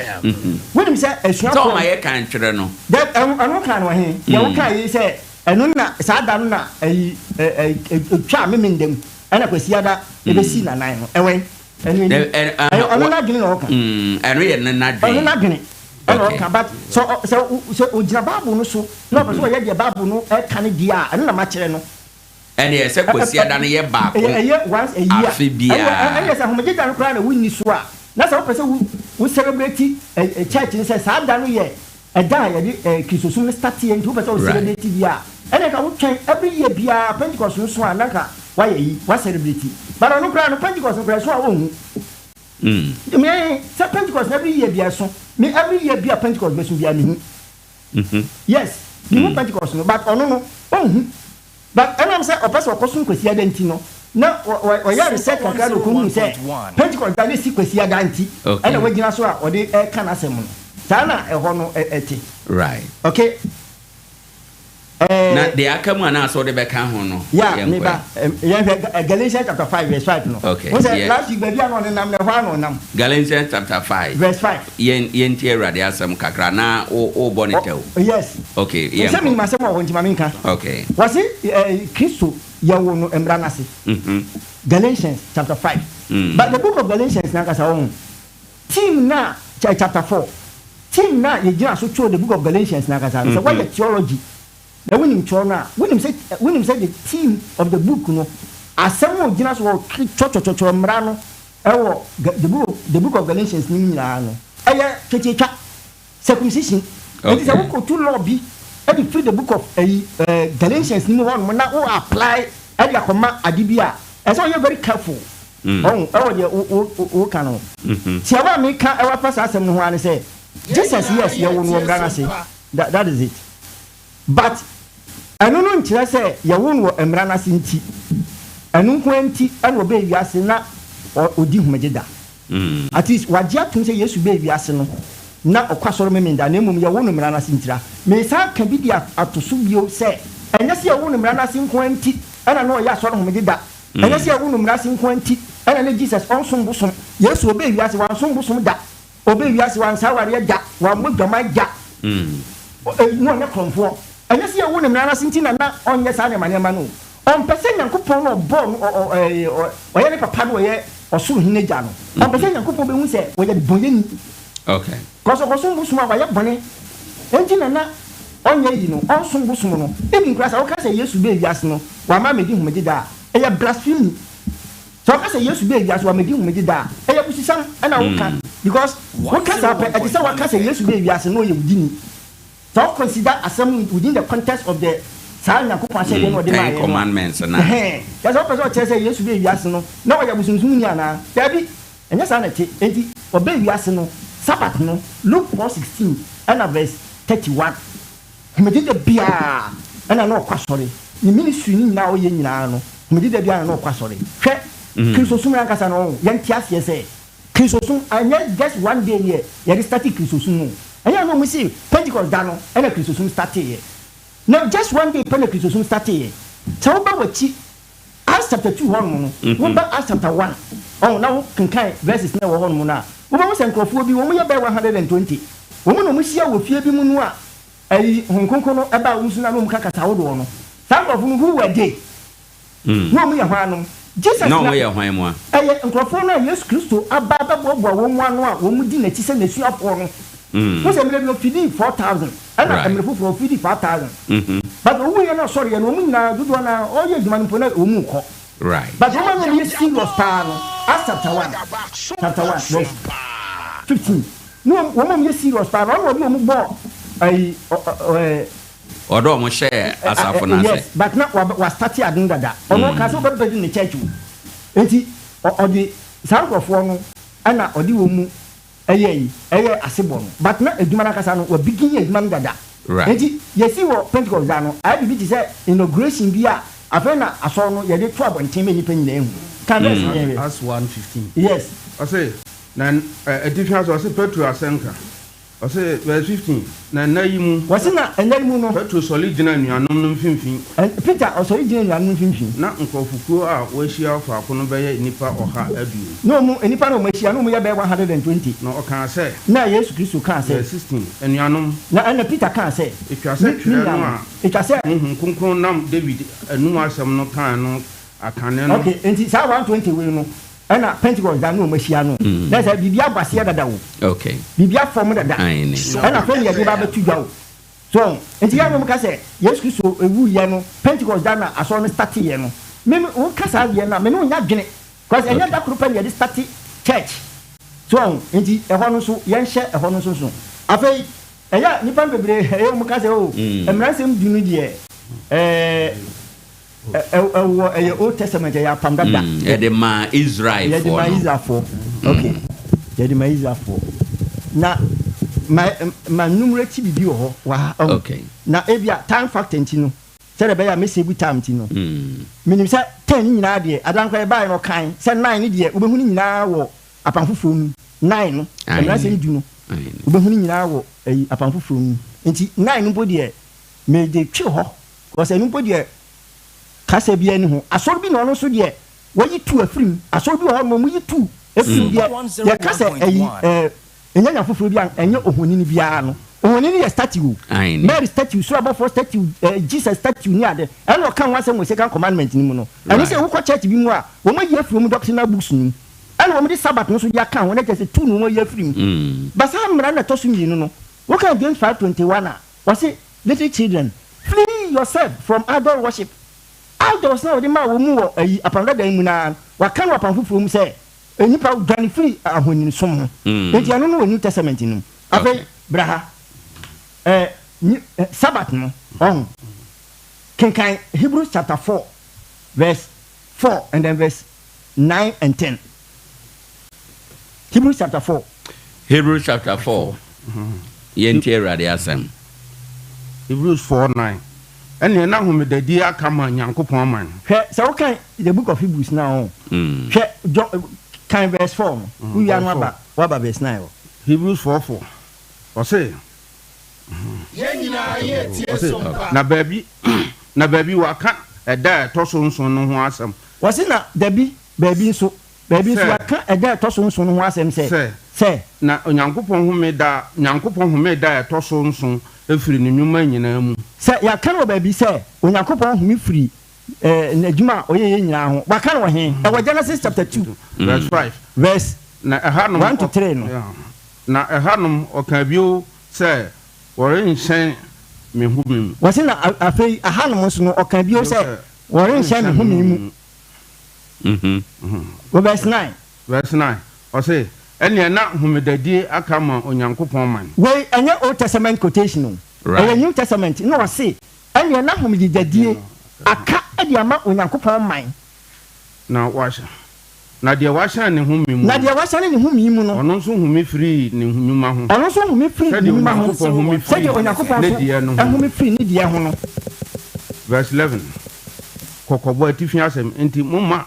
wonim se esua ko ma ye kan twere no that anu kan no he ye wo ka yi se enu na sa da no na twa memendem ana kwasia da ebesi na nan no ewen enu na gini no ka enu ye na dwen enu na gini enu but so ojina Bible no so no person ye de Bible no e kan dia enu na ma kire no ene ye se kwasia da no ye ba ko once a year afibia ene se homeje da no kra na wunni so a na se wo person wo celebrate church ni se sa da no ye da ye de Christosum no start ye nti wo person wo celebrate bia ene ka wo twen every year bia Pentecost no so a na ka wa ye wa celebrate but no kra no Pentecost no kra so a wo hu me se Pentecost every year bia so me every year bia Pentecost be so bia me hu yes me Pentecost no but ono no hu but I'm say o person ko sun kwesi adanti no na o ya research kakra do ko hu say Pentecost da ne si kwesi adanti ana wagina so a o de ka na asem no ta na ho no eti right okay na de akamu ana so de be ka ho no yeah me ba Galatians chapter 5 verse 5 no okay we say last week baby no nam na ho ano nam Galatians chapter 5 verse 5 yen tie rade asem kakra na o bonitel yes okay yen say me ma say mo wonti ma minka okay wasi Kristo ya wo no embra na se Galatians chapter 5 but the book of Galatians na kasa won team na chapter 4 team na ye gina so cho the book of Galatians na kasa say what theology na winim cho na winim say the theme of the book no asem o gina so cho mra no ewo the book of Galatians ni nyina no eye chechecha circumcision it is a book to law bi e free the book of Galatians ni one na o apply e dia koma adibia e so you very careful oh de o kan no ti aba me ka e wa pass asem no ho an say Jesus yes you won bra say that is it but anu no nkyerɛ sɛ yɛwo no mmara no ase nti anu nko nti ɛna ɔbɛ wiase na ɔdi humagye da at least wagye atom sɛ Yesu bɛ wiase no na ɔkwa sɔrɔ memenda na mmom yɛwo no mmara no ase ntira mesa ka bi di ato so bio sɛ ɛnyɛ sɛ yɛwo no mmara no ase nko nti ɛna na ɔyɛ asɔre humagye da ɛnyɛ sɛ yɛwo no mmara ase nko nti ɛna na Jesus ɔnsom bosom Yesu ɔbɛ wiase wansom bosom da ɔbɛ wiase wansa awareɛ da wammɔ dwaman da no ɔnyɛ krɔmfoɔ anya se yawo ne mrana sintina na onye sa ne manema no on pese Nyankopon no bɔ oyɛ ne papa no oyɛ ɔsoro hine gya no on pese Nyankopon be hu se oyɛ bonyani okay koso busuma oyɛ bone entina na onye yi no ɔnso busum no ebi nkura sa woka se Yesu be wiase no wa ma medi humagye da ɛyɛ blasphemy so woka se Yesu be wiase wa medi humagye da ɛyɛ busisam ɛna woka because woka sa pɛ ɛde sɛ woka se Yesu be wiase no oyɛ udini. So consider assembly within the context of the Nyankopon say no de my commandments na that's what person say Yesu be wiase no na oya busumsum ni ana dabi enya sa na te enti obe wiase no Sabbath no Luke 4:16 and verse 31 humedida bia and no kwasori ni ministry ni na oye nyina no humedida bia no kwasori hwe Christosum yankasa no yantias yese Christosum anya just one day here ya start Christosum no anya no we see Pentecost da no and Christosum start here now just one day Christosum start here so ba wachi Acts chapter 2 hon no ba Acts chapter 1 oh now can verses na wo hon no na wo ba senkrofo bi wo mo ye ba 120 wo mo no mo sia wo fie bi mu no a ai honkonko no eba wo suna no mo kakata wo do no sankrofo who were they no mo ye hwan no Jesus no we hwan mo a nkrofo no Yesu Kristo aba bobo wo mu ano a wo mu di na ti se na suapo no mo se mele no fidi 4000 ana emre fo fidi 5000 but wo ye no sorry no mo nyina dodo na o ye dwuma no na wo mu ko right but wo ma no ye serious pa no Acts chapter 1 verse 15 no wo ma ye serious pa no wo mo bo ai odo mo share asafo na say yes but na wa start adun dada ono ka so be be ni church enti odi sankrofo no ana odi wo mu eye asebo no but na eduma na kasa no wa begin eduma no dada enti yesi wo Pentecost da no I be say inauguration bi a afena aso no ye de to abonten me nipa nyina ehu kan as 115 yes I say na a difference was Petro asenka I say verse 15 na nayimu wasi na enayimu no Petro solid na nuanom no mfimfin Peter o solid na nuanom mfimfin na nkofukuo a wo hia fa akono be ye nipa oha adu no mu nipa no mo hia no mo ye be 120 na o kan say na Yesu Kristo kan say 16 enuanom na Peter kan say etwase twere no a etwase kunkun nam David anu asem no kan no akane no okay enti sa 120 we no ana Pentecost da no mo hia no na say bibia base dada wo okay bibia form dada ana fe ye ba betu dwa wo so enti ya no ka say Yesu Kristo ewu ye no Pentecost da na aso no start ye no me wo kasa ye na me no nya dwene because enya da krupa ye start church so enti ehɔ no so ye nhye ehɔ no so afei eya nipa bebre e mo ka say o emransem dunu de Old Testament ya pam dada de ma Israel for okay de ma Israel for na ma numerate bibi ho wa okay na ebia time factor ntino say be ya message time ntino minim say 10 nyina de adankwa e bai no kan say 9 ni de obehu ni nyina wo apanfofo nu 9 no na say du no obehu ni nyina wo apanfofo nu nti 9 no bo de me de twi ho ko say no bo de kasa bia ni ho asor bi no no so de wayi tu afrim asor bi ho no mu yi tu afrim bia ya kasa enya foforo bia enya ohonini bia no ohonini ya statue Mary statue so about for statue Jesus statue ni ade and o kan wase mo second commandment ni mu no and say wo ko church bi mu a wo ma yi afrim doctrinal books ni and wo mo di Sabbath no so dia kan wo na kese tu no mo yi afrim basa mra na tosu mi no wo kan James 5:21 a wase little children flee yourself from idol worship idols na odi ma wo mu wo apanga dan mu na wa kan wa panfofo mu say enipa dwane free ahonin som ho enti anu no New Testament no afei braha Sabbath no on kenkan Hebrews chapter 4 verse 4 and then verse 9 and 10 Hebrews chapter 4 yenti erade asem Hebrews 4:9 ene na homedadi akama Nyankopon man hwe so kan the book of Hebrews now hwe kan verse 4 we are no ba verse 9 Hebrews 4:4 o say Yenyina ye tie Sompa na baby waka eda toso nson no ho asem wase na dabi baby so waka eda toso nson no ho asem say na Nyankopon homeda toso nson efiri ni nyuma nyina mu say ya kan baby say Onyankopon humi firi na djuma oyeye nyina ho waka no he e Genesis chapter 2 verse 5 verse na ehanom 1 to 3 no na ehanom okabio say wore nhyɛn me humi wase na afei ahanom so no okabio say wore nhyɛn me humi mu verse 9 o say ene na homedadi akama Onyankopon man we enye Old Testament quotation no New Testament no wase ene na homedadi aka ade ama Onyankopon man na washa na de wahyɛ ne humi mu na de wahyɛ ne humi mu no ɔno nso humi free ne nnwuma ho ɔno nso humi free ne nnwuma ho sɛdeɛ onyankopɔn ne deɛ no humi free ne deɛ ho no verse 11 kokɔbɔ atifi asɛm enti momma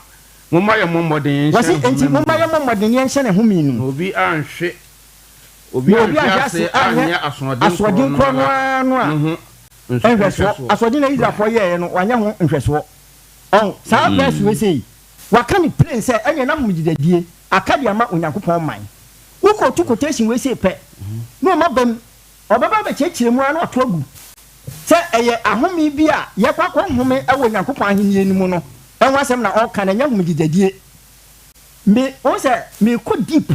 yɛ mmɔmmɔden wasi enti momma yɛ mmɔmmɔden yɛnhyɛ ne humi no obi anhwe obi anhwe anyɛ asoɔden korɔ no a nhwɛsoɔ asoɔden na Israelfoɔ yɛɛ no wanyɛ ho nhwɛsoɔ saa verse we sei waka ne plain sɛ ɛnyɛ na homgyidadie aka de ama onyankopɔn man wokɔ to quotation we sei pɛ na ɔma bam ɔbɛba bɛkyerɛkyerɛ mu a na ɔto agu sɛ ɛyɛ ahome bi a yɛkɔ akɔhome ɛwɔ onyankopɔn ahenni no mu no ɛho asɛm na ɔka na ɛnyɛ homgyidadie wo sɛ meekɔ deep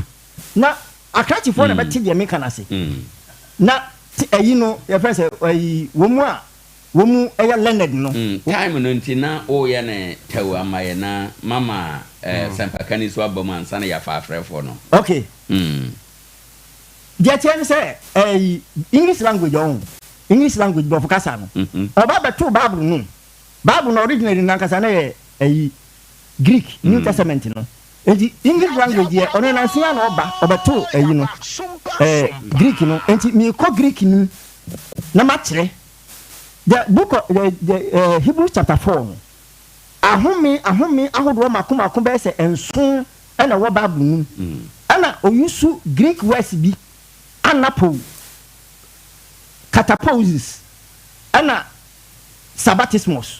na akrakyefoɔ na bɛte deɛ meka no ase na ɛyi no yɛfrɛ sɛ ɛyi wɔ mu ɛyɛ leonard no time no nti na woyɛ ne tawu ama yɛ na mama sɛmpaka ni so aba mu ansa na yɛfa afrɛfoɔ no okay deɛ tiɛ ne sɛ ɛyi english language bɔfo kasa no ɔba bɛto bible no originally nankasa na yɛ ɛyi greek new testament no enti english language yɛ ɔno nansia na ɔbɛto ɛyi no greek no enti meekɔ greek no na makyerɛ the book of the Hebrews chapter 4 no ahome ahodoɔ mako bɛyɛ sɛ nson ɛna wɔ bible no ɛna oyusu greek words bi anapo catapausis ɛna sabbatismus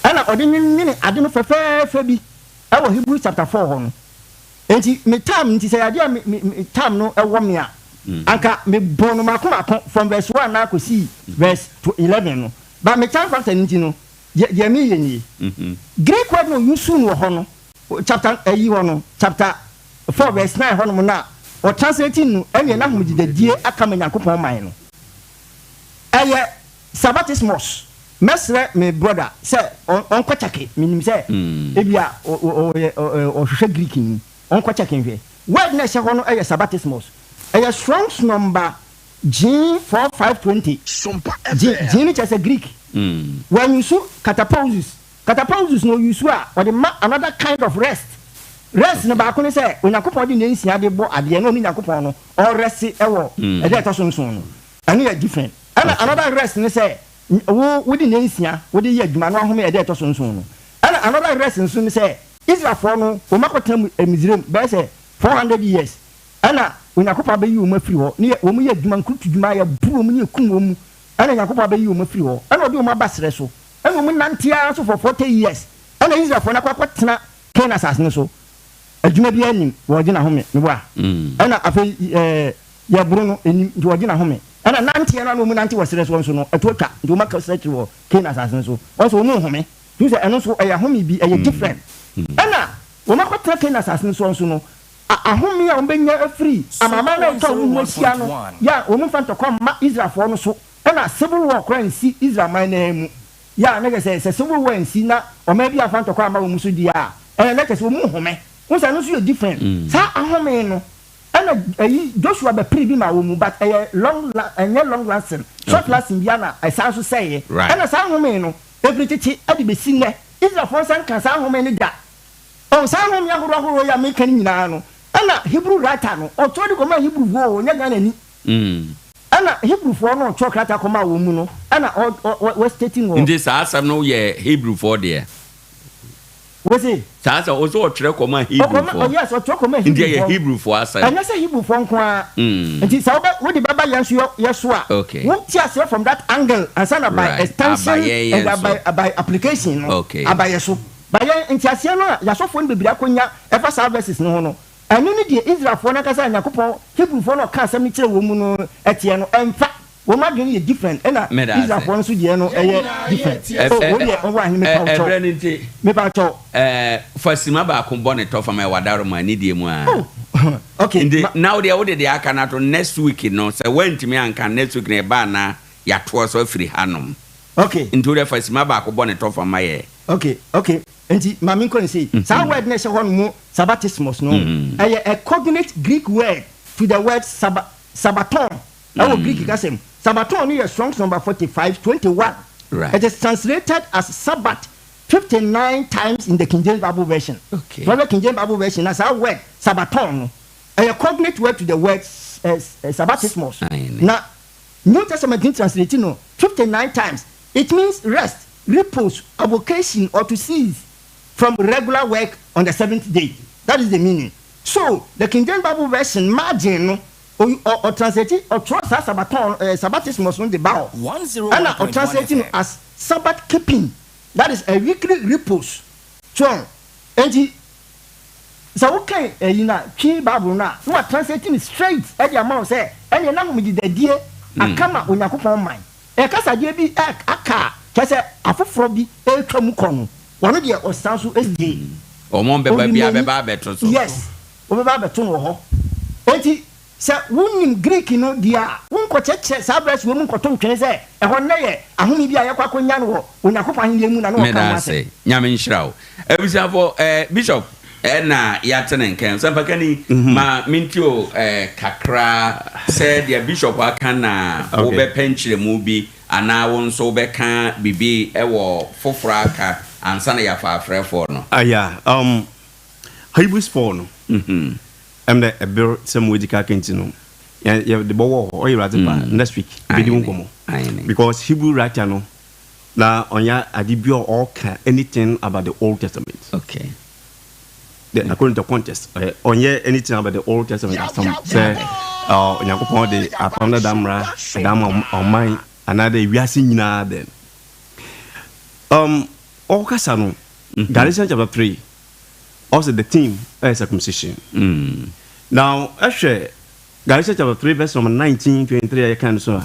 ɛna ɔde nwene ade no fɛfɛɛfɛ bi ɛwɔ Hebrews chapter 4 hɔ no enti me time nti sɛ ade a me time no ɛwɔ me a anka me bono mako from verse 1 na kosi verse 11 no but me time factor nti no ye me yeni Greek word no use no ho no chapter hɔ no chapter 4 verse 9 hɔ no na o translate no ɛne na homgyidadie aka me Nyankopɔn man no ɛyɛ sabbatismus mesre me brother sɛ onkɔchake minim sɛ ebia o hwehwɛ Greek ni onkɔchake nhwɛ word na ɛhyɛ hɔ no ɛyɛ sabbatismus ɛyɛ Strong's number G4520 G ni kyerɛ sɛ Greek when you so catapausis no use a wɔde ma another kind of rest no baako ne sɛ onyankopɔn de nansia de bɔ adeɛ no onyankopɔn no ɔrest ɛwɔ ɛdɛ ɛtɔ so nson no ɛno yɛ different ɛna another rest ne sɛ wo de nansia wo de yɛ adwuma no ahome ɛdɛ ɛtɔ so nson no ɛna another rest nso ne sɛ Israelfoɔ no wɔn akɔtena Misraim bɛyɛ sɛ 400 years ɛna onyankopɔn abɛyi wɔn afiri hɔ ne wɔn yɛ adwuma nkurutu dwuma yɛ bu wɔn ne kum wɔn mu ɛna onyankopɔn abɛyi wɔn afiri hɔ ɛna ɔde wɔn aba srɛ so ɛna wɔn nantea so for 40 years ɛna Israelfoɔ no akɔtena Canaan asase no so adwuma bi anim wɔgye na home ne bo a ɛna afei yɛboro no anim nti wɔgye na home ɛna nantea no wɔn nante wɔ srɛ so nso no ɛto atwa nti wɔn aka srɛ wɔ Canaan asase no so wɔn so wɔn home tu sɛ ɛno nso ɛyɛ home bi ɛyɛ different ɛna wɔn akɔtena Canaan asase no so nso no ahome a wɔbɛnya afiri amama na ɛtɔ wɔn ahyia no ya wɔn fa ntɔkɔ ma Israelfoɔ no so ɛna civil war kora nsi Israel man na mu ya na kɛ sɛ civil war nsi na ɔma bi afa ntɔkɔ ama wɔn so di a ɛna na kɛ sɛ wɔn home wɔn sɛ no so yɛ different saa ahome no ɛna ɛyi Joshua bɛpiri bi ma wɔn mu but ɛyɛ long lasting short lasting bi ana ɛsan so sɛyɛ ɛna saa ahome no ebiri tete ɛde bɛsi nnɛ Israelfoɔ nsa nka saa ahome no da saa ahome ahorow yɛ Amerika no nyinaa no ɛna Hebrew writer no ɔtɔ de kɔma Hebrew wo nya Ghana ni ɛna Hebrew for no ɔtɔ krata kɔma wɔ mu no ɛna wɔ stating wɔ ndi saa asɛm no yɛ Hebrew for deɛ wɔsi saa asɛm ɔso ɔtwerɛ kɔma Hebrew for yes ɔtɔ kɔma Hebrew ndi yɛ Hebrew for asɛm ɛnyɛ sɛ Hebrew for nko a nti sɛ wode baba yɛn so yɛso a wɔn ti ase from that angle ansana by extension and by application no abayɛ so bayɛ nti ase no a yɛsɔfo no bebree akonya ɛfa services no ho no ɛno ne deɛ Israelfoɔ no kasa Nyankopɔn Hebrewfoɔ no ɔka asɛm no kyerɛ wɔn mu no ɛteɛ no ɛmfa wɔn adwene yɛ different ɛna Israelfoɔ no so deɛ no ɛyɛ different wɔdeɛ ɔwɔ ahene mepa kyɛw fasima baako bɔ ne tɔ fam ɛwɔ adaroma ne deɛ mu a okay nti na wode deɛ aka no ato next week no sɛ wɔntumi anka next week no ɛbaa na yɛatoɔ so afiri hanom okay nti wode fasima baako bɔ ne tɔ fam ayɛ okay enti mami ko say sa word na se hon mu sabbatismus no a cognate Greek word to the word sabbaton our Greek kasem sabbaton is Strong's number 4521 right. It is translated as Sabbath 59 times in the King James Bible version. Okay. The King James Bible version as our word Sabbaton, a cognate word to the word Sabbatismus. Now, New Testament in translating 59 times. It means rest, repose, avocation, or to cease from regular work on the seventh day. That is the meaning. So the King James Bible version margin or translating or trust as Sabbatismus on the bow. 101.1 or translating as Sabbath keeping. That is a weekly repose. So, and so okay, you know, King Bible now. You are translating straight. And the amount say, and you know me the dear. I come out when you come on mine. A casa be aka. Kasa afoforo bi etwa kono wono de osanso esdi omon beba bia beba beto so yes obeba beto no ho enti se wunim Greek no dia wonko cheche sabres wo munko ntwene se eho na ye ahomi bia yakwa konya no onyakopa hen lemu na no ka se nyame nhyirawo ebisafo bishop na yatene nken so pakani ma mintio kakra se dia bishop aka na wo be penchire mu bi ana won so be kan bibi ewo fofora aka ansa na ya fa afrefo no Hebrews 4 no the a bill some medical kentino ya the bowo o you next week bidi nkomo because Hebrew writer no na onya adibio all can anything about the Old Testament. Okay. According to context onye anything about the Old Testament as some say Yakupon de apanda damra dam on mine another wiase nyina then okasa no Galatians chapter 3 also the theme is circumcision. Now actually Galatians chapter 3 verse number 19 23 I can so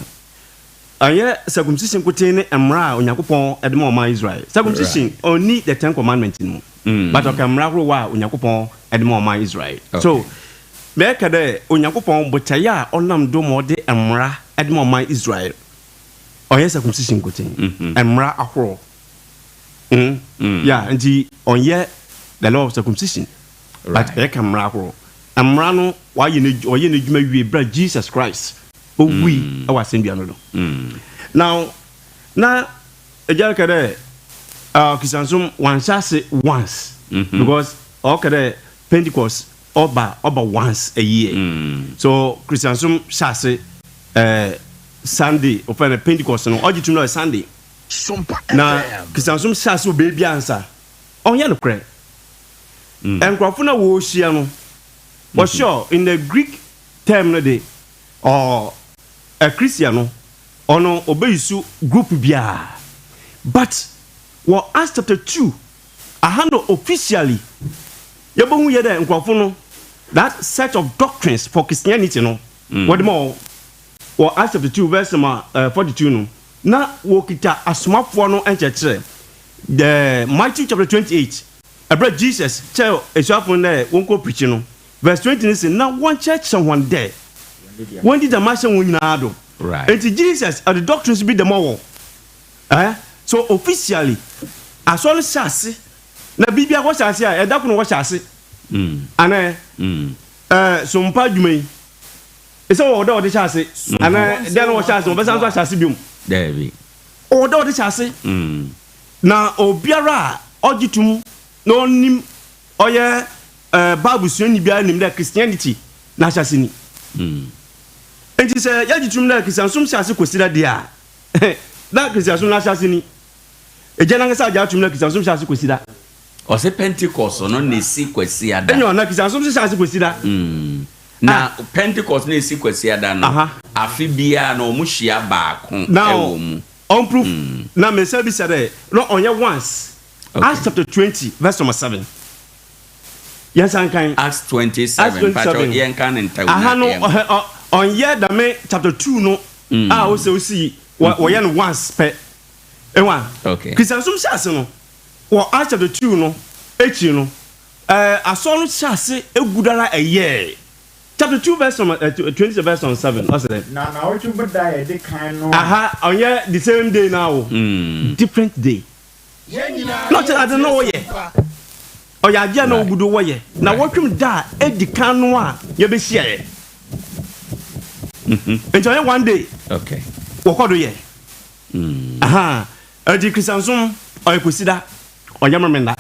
aye circumcision kote emra Yakupon edmo man Israel circumcision only the 10 commandments no but okamra ro wa Yakupon edmo man Israel. So Beka de Onyankopon botaya onam do mo de emra edmo man Israel. Oye circumcision kotin. Emra ahoro. Yeah, and onye the law of circumcision. But ekamra ahoro. Emra no wa ye ne djuma wie bra Jesus Christ. O wi e wa sembia no do. Now na ejalka de kisansum wansase once because okay Pentecost Oba once a year. So Christiansum shase Sunday open Pentecost no oji tuno Sunday. Sompa na Christiansum shase baby answer. Onya no kre. Enkrofo na wo hia no. For sure in the Greek term no dey or a Christian no ono obeyisu group bia. But what Acts chapter 2 a handle officially yebohu ye de enkrofo no that set of doctrines for Christianity no what more or Acts chapter 2 verse 42 no na wo kita asomafo no enchechere the Matthew chapter 28 about Jesus tell esuafo na wonko preach no verse 20 say na one church someone there when did the master won nyina do right and Jesus the doctrines be the more so officially as all chase na bibia wo chase a edako no wo chase ana Sompa dwumai ese wo do chase ana den wo chase wo besan so chase biom David wo do chase na obiara ogitum no nim oye Bible suani bia nim da Christianity na chase ni enti se yagitum na Christiansum chase kosira dia na Christiansum na chase ni ejana ngasa ajatum na Christiansum chase kosira o se Pentecost no nesi kwasi ada enyo na Christiansum chase kosira na Pentecost nesi kwasi ada no afi bia na omuhia baako ewo mu on proof na me say be say no onye once Acts chapter 20 verse number 7 yes an kan Acts 27 pato yen kan ntawu no on ye da me chapter 2 no o se o si wo ye no once pe enwa okay Christiansum chase no wo Acts chapter 2 no echi no asolu chase egudara eye chapter 2 verse 20 verse 7 what's that na what you die the kind no on ye the same day now different day not I don't know ye o ya dia na ogudo wo ye na wotwum da edikan no a ye be hia ye enjoy one day okay wo kodo ye edi Christiansum o ekosida oyamremenda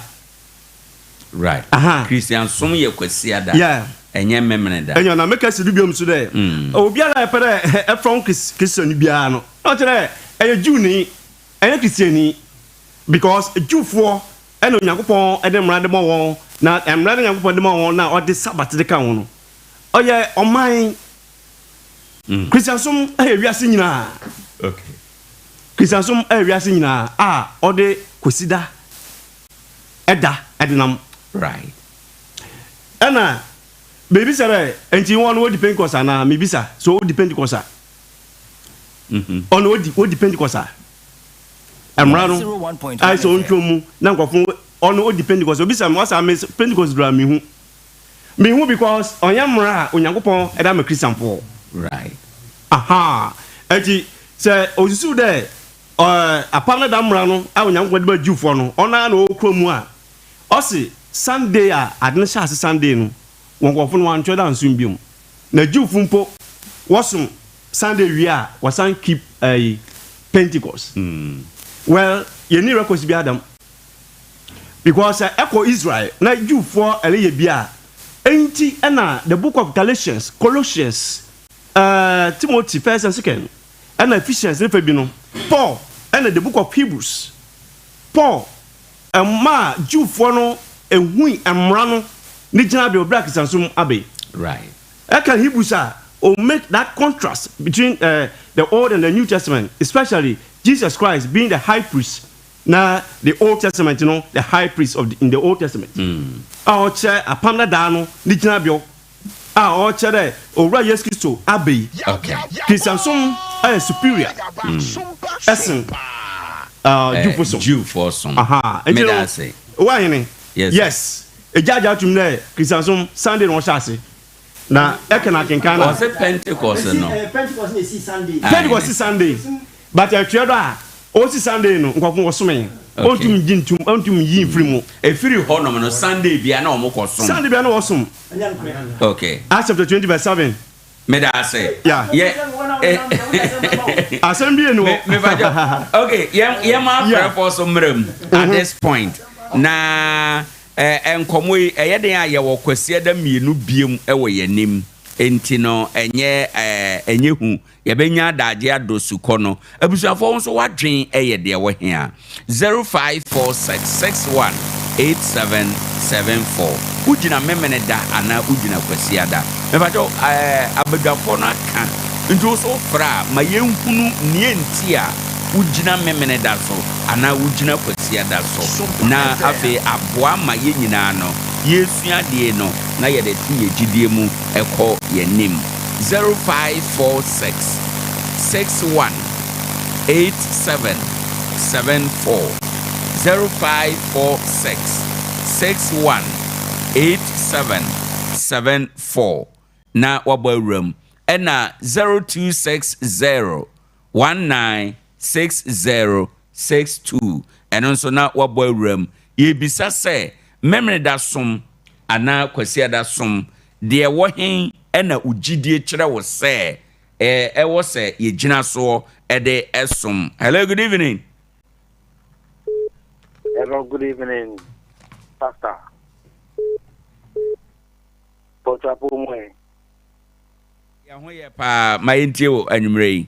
right Christian som ye kwasiada yeah enye memrenda enyo na make se biom so de obiara epere e from Christian bia no no tere eye Jew ni eye Christian ni because Jewfo eno Nyankopon ede mrade mo won na mrade Nyankopon de mo won na ode Sabbath de ka won no oye oman Christian som eye wiase nyina okay Christian som eye wiase nyina ode kwasida eda edenam right ana baby sare enti won wo depend kosa na me bisa so wo depend kosa on wo depend kosa amrano ai so ntwomu na nkofo on wo depend kosa bisa me wasa me Pentecost dra me hu because onyamra Onyankopon eda me Christian for right enti se osusu de apana da mra no Onyankopon de ba Jewfo no ona na okromu osi Sunday adne sha Sunday no wonkofo no wan choda nsum biom na Jewfo mpo wasum Sunday wi wasan keep Pentecost well you need records bi Adam because echo Israel na Jewfo eleye bia enti na the book of Galatians, Colossians, Timothy 1st and 2nd and Ephesians ne fa bi no Paul and the book of Hebrews Paul ma Jewfo no ehui emra no ni gina be obra kisansum abe right can Hebrews make that contrast between the Old and the New Testament, especially Jesus Christ being the high priest. Now the Old Testament, you know, the high priest in the Old Testament. Our chair a panda dano ni gina bio our chair ora yes Christo abe okay kisansum superior essence Jewfo som me da say why ni yes ejaja tum na Christian Sunday no chase na ekena kenkan na was it Pentecost no Pentecost is Sunday Pentecost is Sunday but atwedo o si Sunday no nkofo wosome ontum gintum ontum yi mfiri mu efiri honom no Sunday bia na omokosom Sunday bia na wosom okay Acts chapter 20 verse 7 me da say yeah assembly no me ba okay yeah ma pray for some room at this point na enkomo eye den aye wo kwase da mienu biem ewo yanim enti no enye hu ye benya daje adosuko no abusuafo nso wadwen eye de wo hia 0546618774 ujina memene da ana ujina kwase ada me ba jo abadwafo no aka nti so fra ma yenhunu nie nti a ujina memene da so ana ujina kwasi da so na afi aboa ma ye nyina no yesu ade no na ye de ti ye gidie mu ekọ ye nim 0546 61 8774 0546 61 8774 na wabawram ena 0260 196062 eno nso na wabo awuram yebisa se memre da som ana kwasi da som de wo hen ena ugidie kire wo se wo se ye gina so de esom. Hello, good evening. Hello, good evening, Pastor. Potapo mwe. Ya ho ye pa mayenti o anwumrei.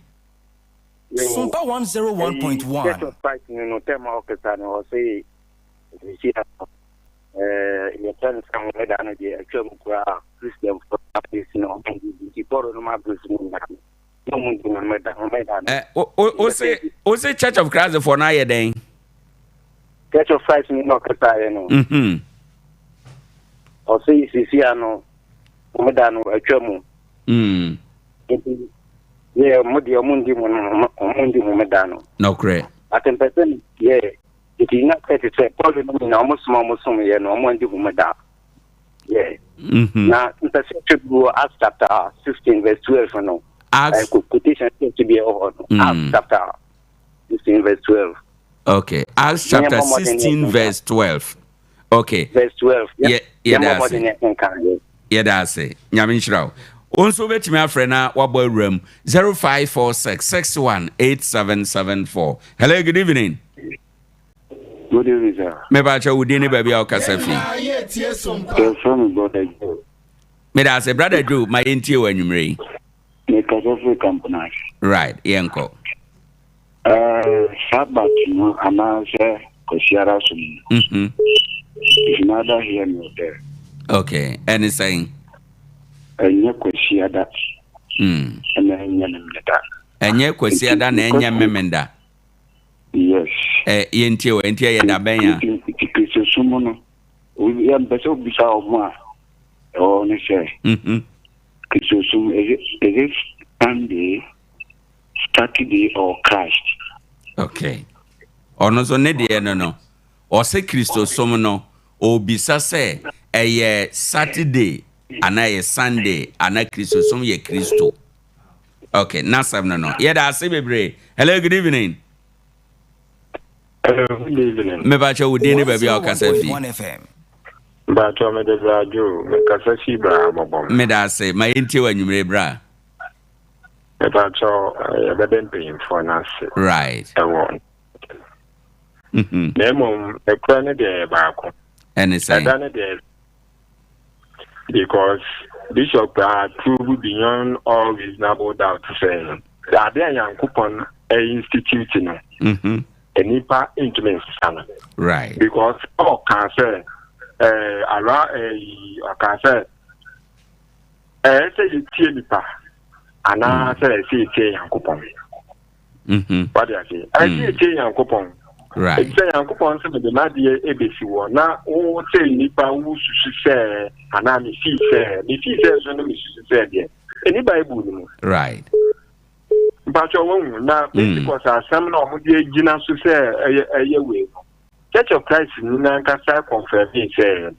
Sompa 101.1. Get of fight no tema oketa no say your friends come with an idea actually Christian for this no the poro no ma blessing na no mundo na meda o say Church of Christ for na ye den Church of Christ no oketa no o say no meda no atwamu yeah, mundi mu medano. No correct. At a person, yeah, it is not said to say, probably almost yeah, no mundi mu medano. Yeah. Now, the section will Acts chapter 16, verse 12, no. Acts quotation seems to be over. Acts chapter 16, verse 12. Okay. Acts chapter 16, verse 12. Okay. Verse 12. Yeah, that's it. Yeah, that's it. Nyamin Shrao. Also, bet me a friend now, wabo room 0546 618774. Hello, good evening. Good evening, sir. Me ba cha wudi ni baby o kasafi. You're from Brother Joe. Me da say brother Joe, my entie wa nwumre. Me kasafi company. Right, yenko. Sabat no anase kosiara sum. If you never hear me there. Okay, any saying? Enye kosiada. And enye memeda. Enye kosiada na enye memenda. Yes. Entie ye da ben ya. Kise sumo no. We am beso bisa omo a. O ne say. Kise sumo is Sunday, Saturday or Christ. Okay. Ono so ne de no. O se Kristo som no. O bisa se eye Saturday ana ye Sunday ana Kristo som ye Kristo. Okay, nasam no. Ye da se bebre. Hello, good evening. Hello, good evening. Me ba cha wudi ni baby o kasafi. 101.1 FM. Ba to me de radio me kasafi bra mobom. Me da se my entie wa nwumre bra. Me ba to be dem pin for nas. Right. Ewo. Nemo e kwa ne de ba ko. Any say? Because Bishop proved beyond all reasonable doubt to say that they are coupon a institute no. A nipa influence sana. Right. Because all can say around can say say you tie nipa and I say tie yan coupon. What do I say? I say tie yan coupon. Right. Say yan coupon say the nadia ebesi wo na o say nipa wo susu say ana me fi say so no me susu say there. Any Bible no. Right. But you won't now because some no mo dey gina so say eye we. Church of Christ ni na ka say confirm say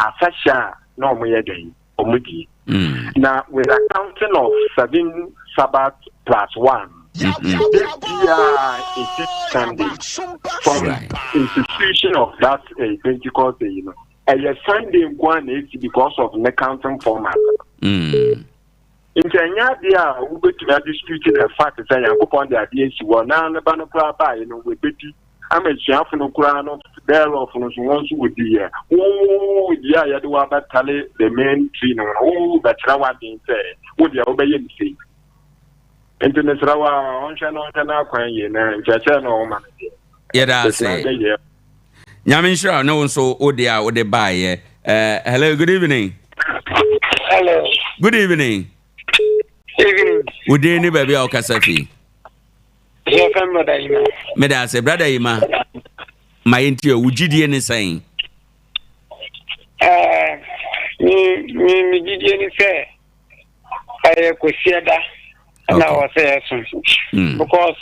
afasha no mo ye dey omudi. Now with accounting of 7 Sabbath plus 1. This year is Sunday from institution of that Pentecost day, you know. And Sunday one is because of the accounting format. In Kenya, we go to dispute the fact that I go on the idea she was now the banner, you know, with Betty. I'm a chef no crown of thereof once with the year. Oh, yeah, you do about the main tree, no, oh, that's how I being said. Would you obey him? See? Internet rawa on channel na kwan ye na nchacha na o ma. Yeah, that's it. Nyamin sure no so odia ode buy. Hello, good evening. Hello. Good evening. Evening. Udi ni baby o kasafi. Yeah, from brother Ima. Me da say brother Ima. My intio Gyedie ni saying. Me Gyedie ni say kwesiada. Na was because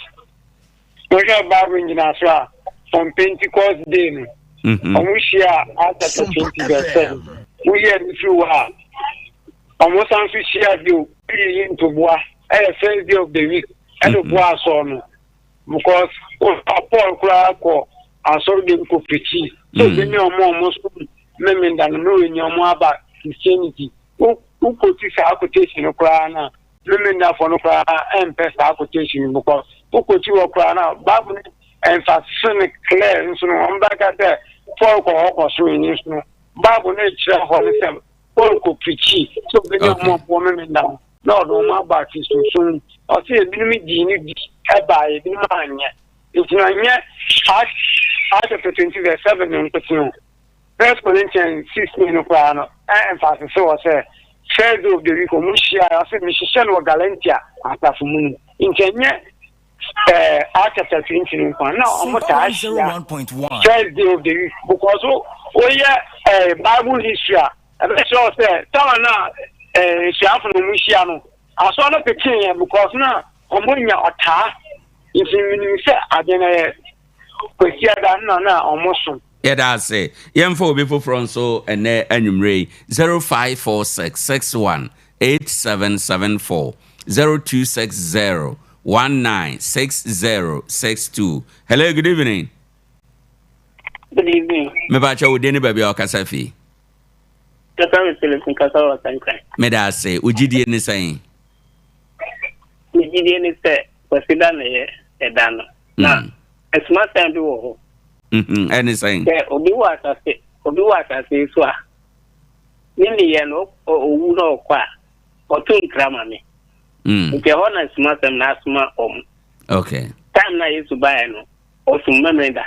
we have Bible in Nasra from Pentecost Day. We share after 20 verse 7. We hear through her. Almost share you into Bois, first day of the week, and the Bois on because Paul Cracko and so they could preach. So they know more Muslim men than knowing your more about Christianity. Who put this application of Krana? Women now for no cry and best quotation because Pukuchi Krana, Babu and Fasonic Claire, and so on back at the folk or so in use no Babu nature for the Polko Pichi, so we know more women now. No, no, my back is too soon. I'll say a minute, by Mania. It's not yet after 20 verse 7 and 2. First Corinthians 16 of Krana and Fasson, so I say. Third of the week, I said, Michelle or Galantia, after moon. In Kenya, after 20 now, almost 101.1. Third day of the week, because Bible history. I saw say, Tana, Shafan Michiano. I saw not the king because now, Omonia or Ta, if you say, I didn't almost. Yeah, that's it. Yemfo before from so and anumre 0546 61 8774 0260 196062. Hello, good evening. Good evening. Me bacha udeni baby o kasafi. Kasa Philip Kasa wa sankai. Me da say Gyedie ni saying. Gyedie ni say wasida na ye edano. Na smart time bi wo ho. Anything. Obi was a say so. Nini no owu no kwa. Otu nkrama me. Nke hona smart them na asma Okay. Time na yesu buy no. Osum memenda.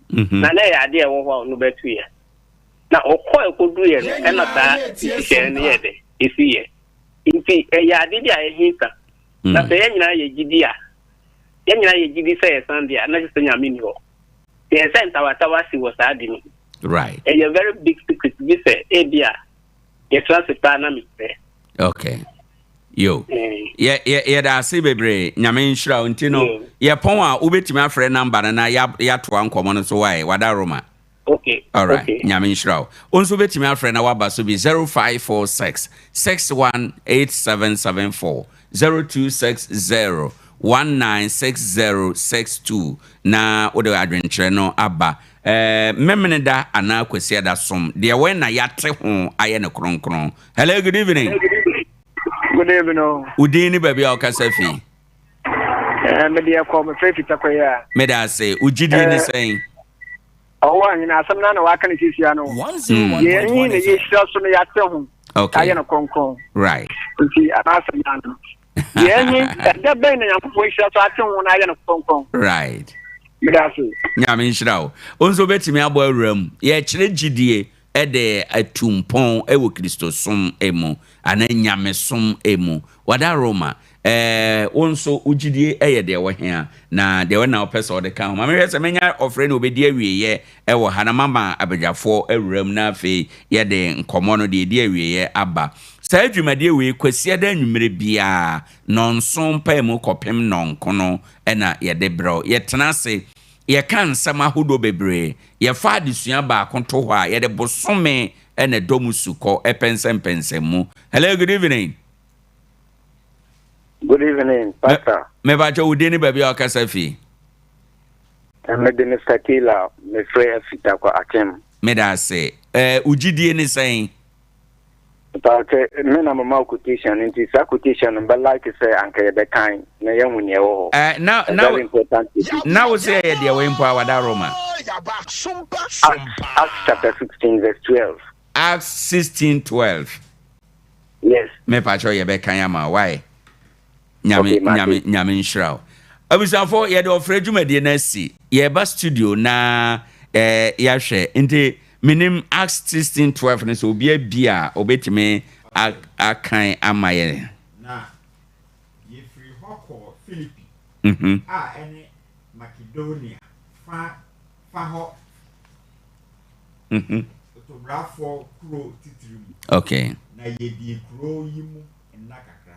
Na na ya ade e wo ho no betu ye. Na okọ ekodu ye e na ta ise ne ye de. Isi ye. Inti ya ade dia ye hinta. Na se ye nyina ye Gyedie a. Ye nyina ye Gyedie say Sunday na se nyame ni ho. The center whatever she was adding. Right. And a very big secret. This Abia. Yes, that's a dynamic there. Okay. Yo. Yeah, that's a baby. Nyamin Shroud, Tino. Yeah, Poma, Ubetima friend number, and I to uncommon so why, Wadaroma. Okay. All right. Okay. Nyamin Shroud. Also, Betima friend, our bus will be 0546 618774 0260 196062 na odo adwenkyerɛ no aba memene da ana kwasi da som de we na yate ho aye ne kronkron. Hello, good evening. Good evening. Udini baby okasa fi me dia ko me fe fita ko ya me da say Gyedie ni saying wa nyina asam na wa kan sisia no 101.1 ye ni ne ye hira so no yate ho aye ne kronkron. Right. Nti anasam na no that ben na yakufo hira so ate ho na aye ne kronkron. Right. Me da so nyamin shirawo onzo betimi abo awuram ye kire Gyedie ede atumpon ewo Kristo som emu ana nyame som emu wada Roma onso Gyedie eye de wo hia na de wo na opesa ode kan ma me se menya ofre na obedi awieye ewo hana mama abegyafo awuram na afi ye de nkomo no de awieye aba sa adwumade we kwasi da nwumere bia nonso mpa emu kopem nonkono ena ye de bro ye tenase ye kan sama hodo bebre ye fa adesua ba konto ho a ye de bosome ena domusuko epensempensemu. Hello, good evening. Good evening, Pastor. Me ba jo udeni baby okasa fi. Me de Mr. Kila, me frère fita kwa akem. Me da say Gyedie ni saying But me na mama quotation into sa quotation but like say anka be kind na ye hunye wo. Now we say ye de we mpo awada Roma. Acts chapter 16 verse 12. Acts 16:12. Yes. Me pa cho ye be kan ama why? Nyame nshraw. Abusafo ye de ofre dwumade na si ye ba studio na ya hwe nti minim Acts 16:12 ne so obi bia obetime akan amaye na ye free hoko Philippi ene Macedonia fa ho to brafo kro titirimu. Okay. Na ye di kro yimu enna kakra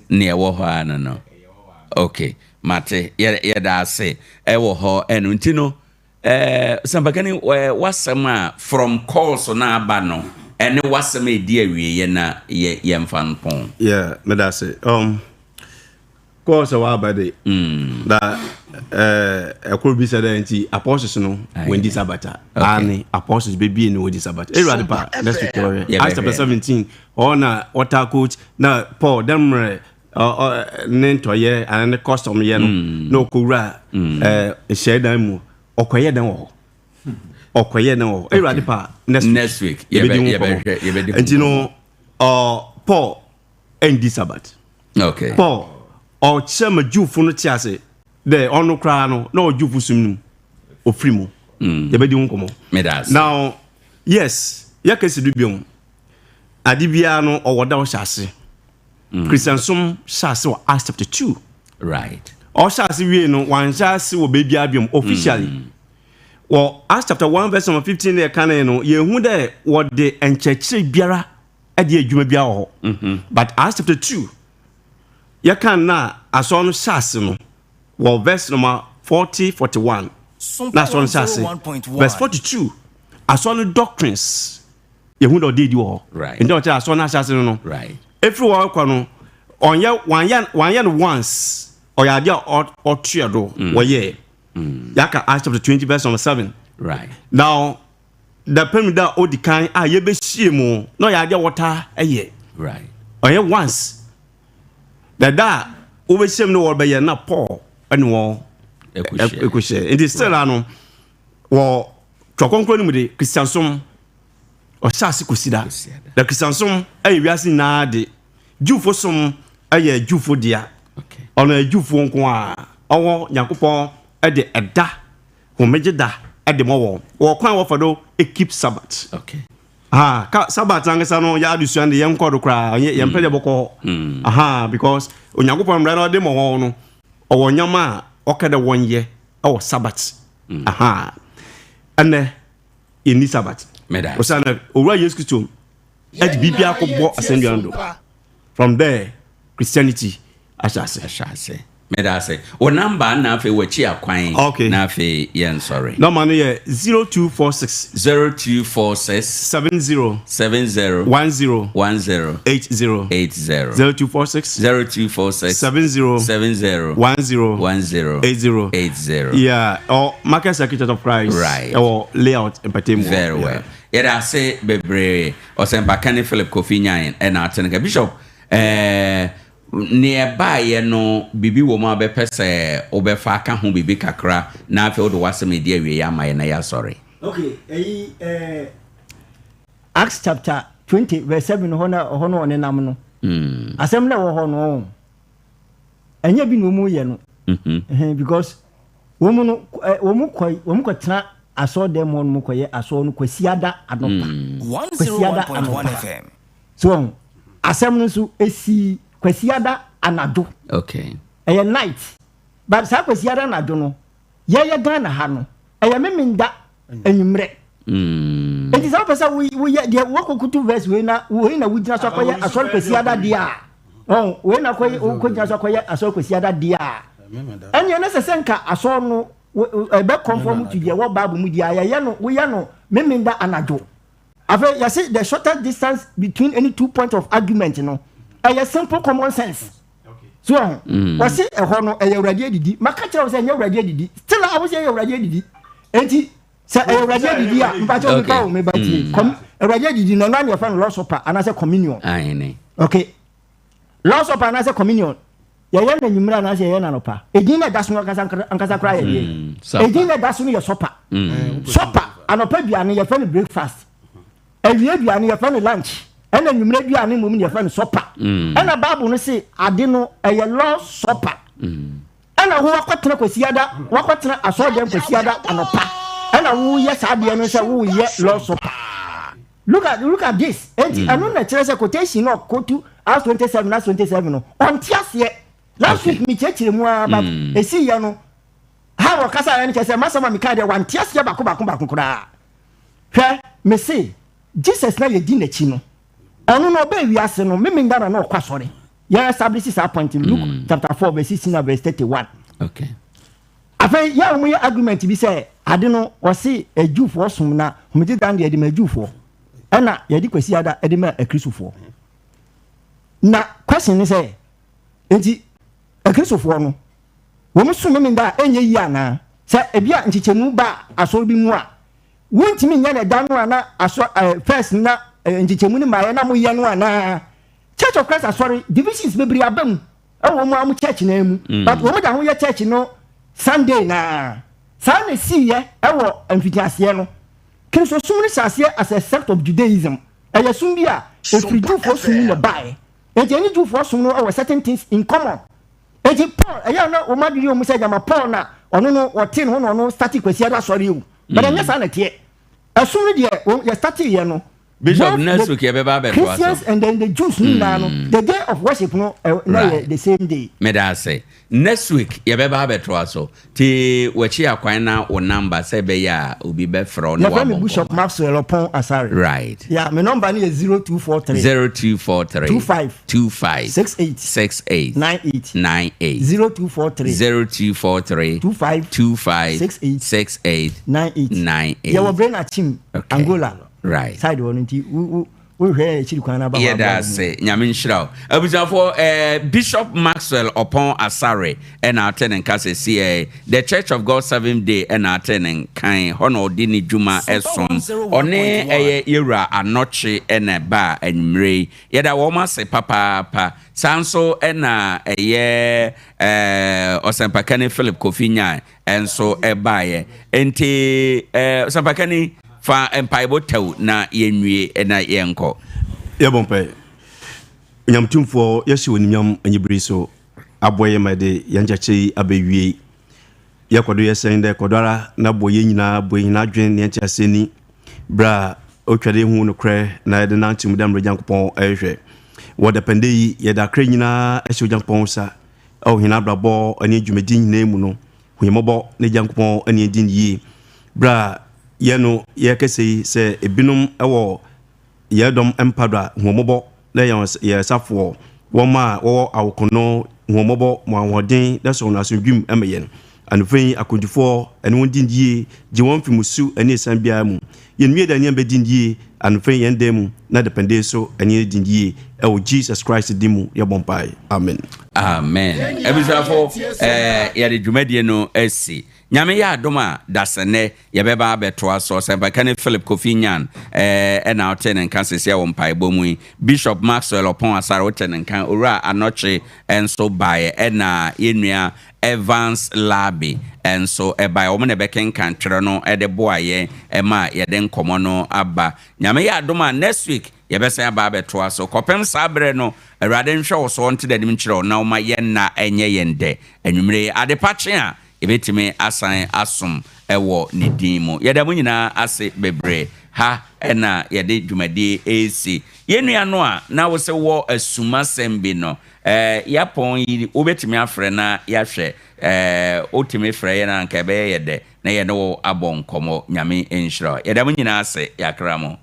ne wo ho ana no. Okay, mate ye da say e wo ho enu ntino sambakani wasama from calls na aba no ene wasama edi awie na ye mfanpon. Yeah, me da say calls wa aba de that could be said anti apostles no when this sabata and apostles baby no this sabata everybody pa let's Victoria Acts chapter 17 na water coach na Paul dem nentoye and the custom ye no kura shedan mu okoye den wo okoye den wo everybody pa next week ye be and you know Paul and this sabbath. Okay. Paul or chema jufu no tiase de onu kra no na ojufu sumnu ofrimu ye be di nkomo now yes yakesi dubiom adibia no owoda o hyase Christian som shase wa Acts chapter 2 right o shase wie no wan shase wo be bia biom officially well Acts chapter 1 verse 15 there kan no ye hu de wo de enchechire biara ade adwuma bia ho but Acts chapter 2 ya kan na aso no shase no well verse number 40-41 that's one shase verse 42 aso no doctrines ye hu de di ho right and do aso na shase no right everyone kwano onye one once or ya dia or tuado woye yaka Acts chapter 20 verse number 7 right now the permida odikan ye be hiemu no ya dia water eye right onye once that wo be hiem no wo be ye na Paul and wo ekuhye. It is still ano wo twakonkro ni mu de Christiansom o sase kosida. The Christiansom wiase na de Jufo som Jufo dia. Okay. Ono Jufo nko a owo Yakopon de eda ho megeda de mo wo kwan wo fado keep Sabbath. Okay. Sabbath angesa no ya adusuan de yen kodo kra yen pede boko. Because Onyankopon mra no de mo no owo nyama okada wonye o Sabbath. And in Sabbath. Osana owura Yesu Kristo et bibia ko bo asenduando. From there Christianity ashase. Medase. O number na fe wachi akwan. Okay. Na fe yen sorry. Number no ye 0246 70 10 80 0246 70 10 80. Yeah, or Market Secretary of Christ. Right. Or layout in Patemo. Very well. Yeda say bebre o sempa Kenny Philip Kofi Nyan and Atenga Bishop nearby no bibi wo ma be pese obefa ka ho bibi kakra na afi o do wasem dia wie ya mai na ya sorry. Okay, Acts chapter 20 verse 7 hono onenam no. Asem na wo hono. Enya bi no mu ye no. Because wo mu tena aso dem won mu koye aso no kwasiada anopa. 101.1 FM. So asem no so esi kwasiada anado. Okay. Eye night. But sa kwasiada anado no ye Ghana ha no. Eye meminda enwumre. It is opposite we the wokokutu verse we na wudina so koye aso kwasiada dia. Oh, we na koye kwasiada so koye aso kwasiada dia. Enye na sesenka aso no ebe conform to the what Bible mu dia ya no we ya no meminda anado. Afa you see the shortest distance between any 2 points of argument no. A simple common sense. Okay. So was it a hono a radio didi makacha was a radio didi still I was a radio didi enti say a radio didi mpacho ka o me bati a radio didi na na your friend Lord Supper and as a communion. Okay. Lord Supper and as a communion. Ya na nyumra na say na no pa. Edina daso no ankasa kra ya ye. Edina daso no your supper. Supper anopa duane your friend breakfast. Ewie duane your friend lunch. Ena nwumre duane mum ne fa no supper. Ena Bible no say ade no eye Lord Supper. Ena ho wakotena kwasiada wakotena asodem kwasiada anopa. Ena wo ye saade no say wo ye Lord Supper. Look at this. Enti anu na kire say quotation no quote as 27 no. On tiase last week me chechire mu aba esi ye no. Ha wo kasa ya ne kese masama mi ka de wan tiase bako kura. Hwe me say Jesus na ye di na chi no. Ono no be wiase no meminda na okwa sori. Ya establish this point in Luke chapter 4 verse 16 and verse 31. Okay. Afa ya mo argument bi say ade no o se ejufo som na humidi dan de ma ejufo. Ana ye di kwasi ada ede ma akrisufo. Na question ni say enti akrisufo no wo mo som meminda enye yi ana say ebia nchichemu ba aso bi mu a wontimi nya na dan no ana aso first na njichemu ni maye na mo ye no ana Church of Christ sorry divisions bebri abam ewo mo am church na emu but wo mo da ho ye church no Sunday na Sunday see ye ewo amfitiase no kinso sum ni sase as a sect of Judaism eye sum bia efridu for sum no bai ejeni ju for sum no ewo certain things in common eji Paul eye na wo maduri o mo se jama Paul na ono no wote no no static kwasi ada sorry you but enya sa na tie asum ni de ye start ye no Bishop next week Christians and then the Jews the day of worship no the same day. Me da say next week ye be ba betwa so ti wachi akwan na o number say be ya obi be fro no wa Bishop Maxwell upon Asari. Right. Yeah, my number is 0243 25 68 98 0243 25 68 98. Yeah, we bring a team Angola. Right. Side one nti we hwe chiri kwana ba. Yeah, that's it. Nyamin Shroud. For Bishop Maxwell upon Asare and attending Kase the Church of God 7th Day and attending Kain Hono Dini Juma Eson One Era Anoche and a bar and Mray. Yeda Woma se papa Sanso and a year Osampakani Philip Kofinya and so a buyer. Enti Sampakani fa empaibo tew na yenwie na yenko ya bompe nyamtumfo yesi wonimyam anyibiri so aboye made yanjachi abewie yakodo yesende kodara na boye nyina dwen ne ntiaseni bra otwade hu no kre na de nantim dam rejankopon ehwe wo depende yi yeda kre nyina ehwe jankopon sa o hina brabo ani dwumedi nyina mu no huyemobo ne jankopon ani din yi bra yeno yekese se ebinum ewo yedom empadwa huomobo na ye safo woma wo awokono huomobo mwanwodin da so na asundwum emeyen anufin akondufo ene wondindie je won fimusu ene sanbia mu yenwie da ne bedindie anufin yendem na depende so ene dindie ewo Jesus Christ dimu ye bompai amen amen ebisafo yade dwumadie no asi nyame ya adoma dasene yebeba betoa so Sampakani Philip Kofinyan na otenen kan sesia wo mpaebo mu Bishop Maxwell upon Asare otenen kan ora anoche enso bae na yenua Evans Labi enso by wo ne beken kan twere no de boaye ma yede nkomo no aba nyame ya adoma next week yebesa aba betoa so kopem sabre no awrade nhwe wo so onte danim kyerɛ na wo ma yenna enye yende anwumre adepache a ebetime asan asom ewo ne din mu yeda mu nyina ase bebre ha na yede dwumadi esi yenua no a na wo se wo asuma sembi no yapon yi obetime afre na yahwe otime frɛ ye na nka be yede na ye no abon komo nyame enhira yeda mu nyina ase yakramo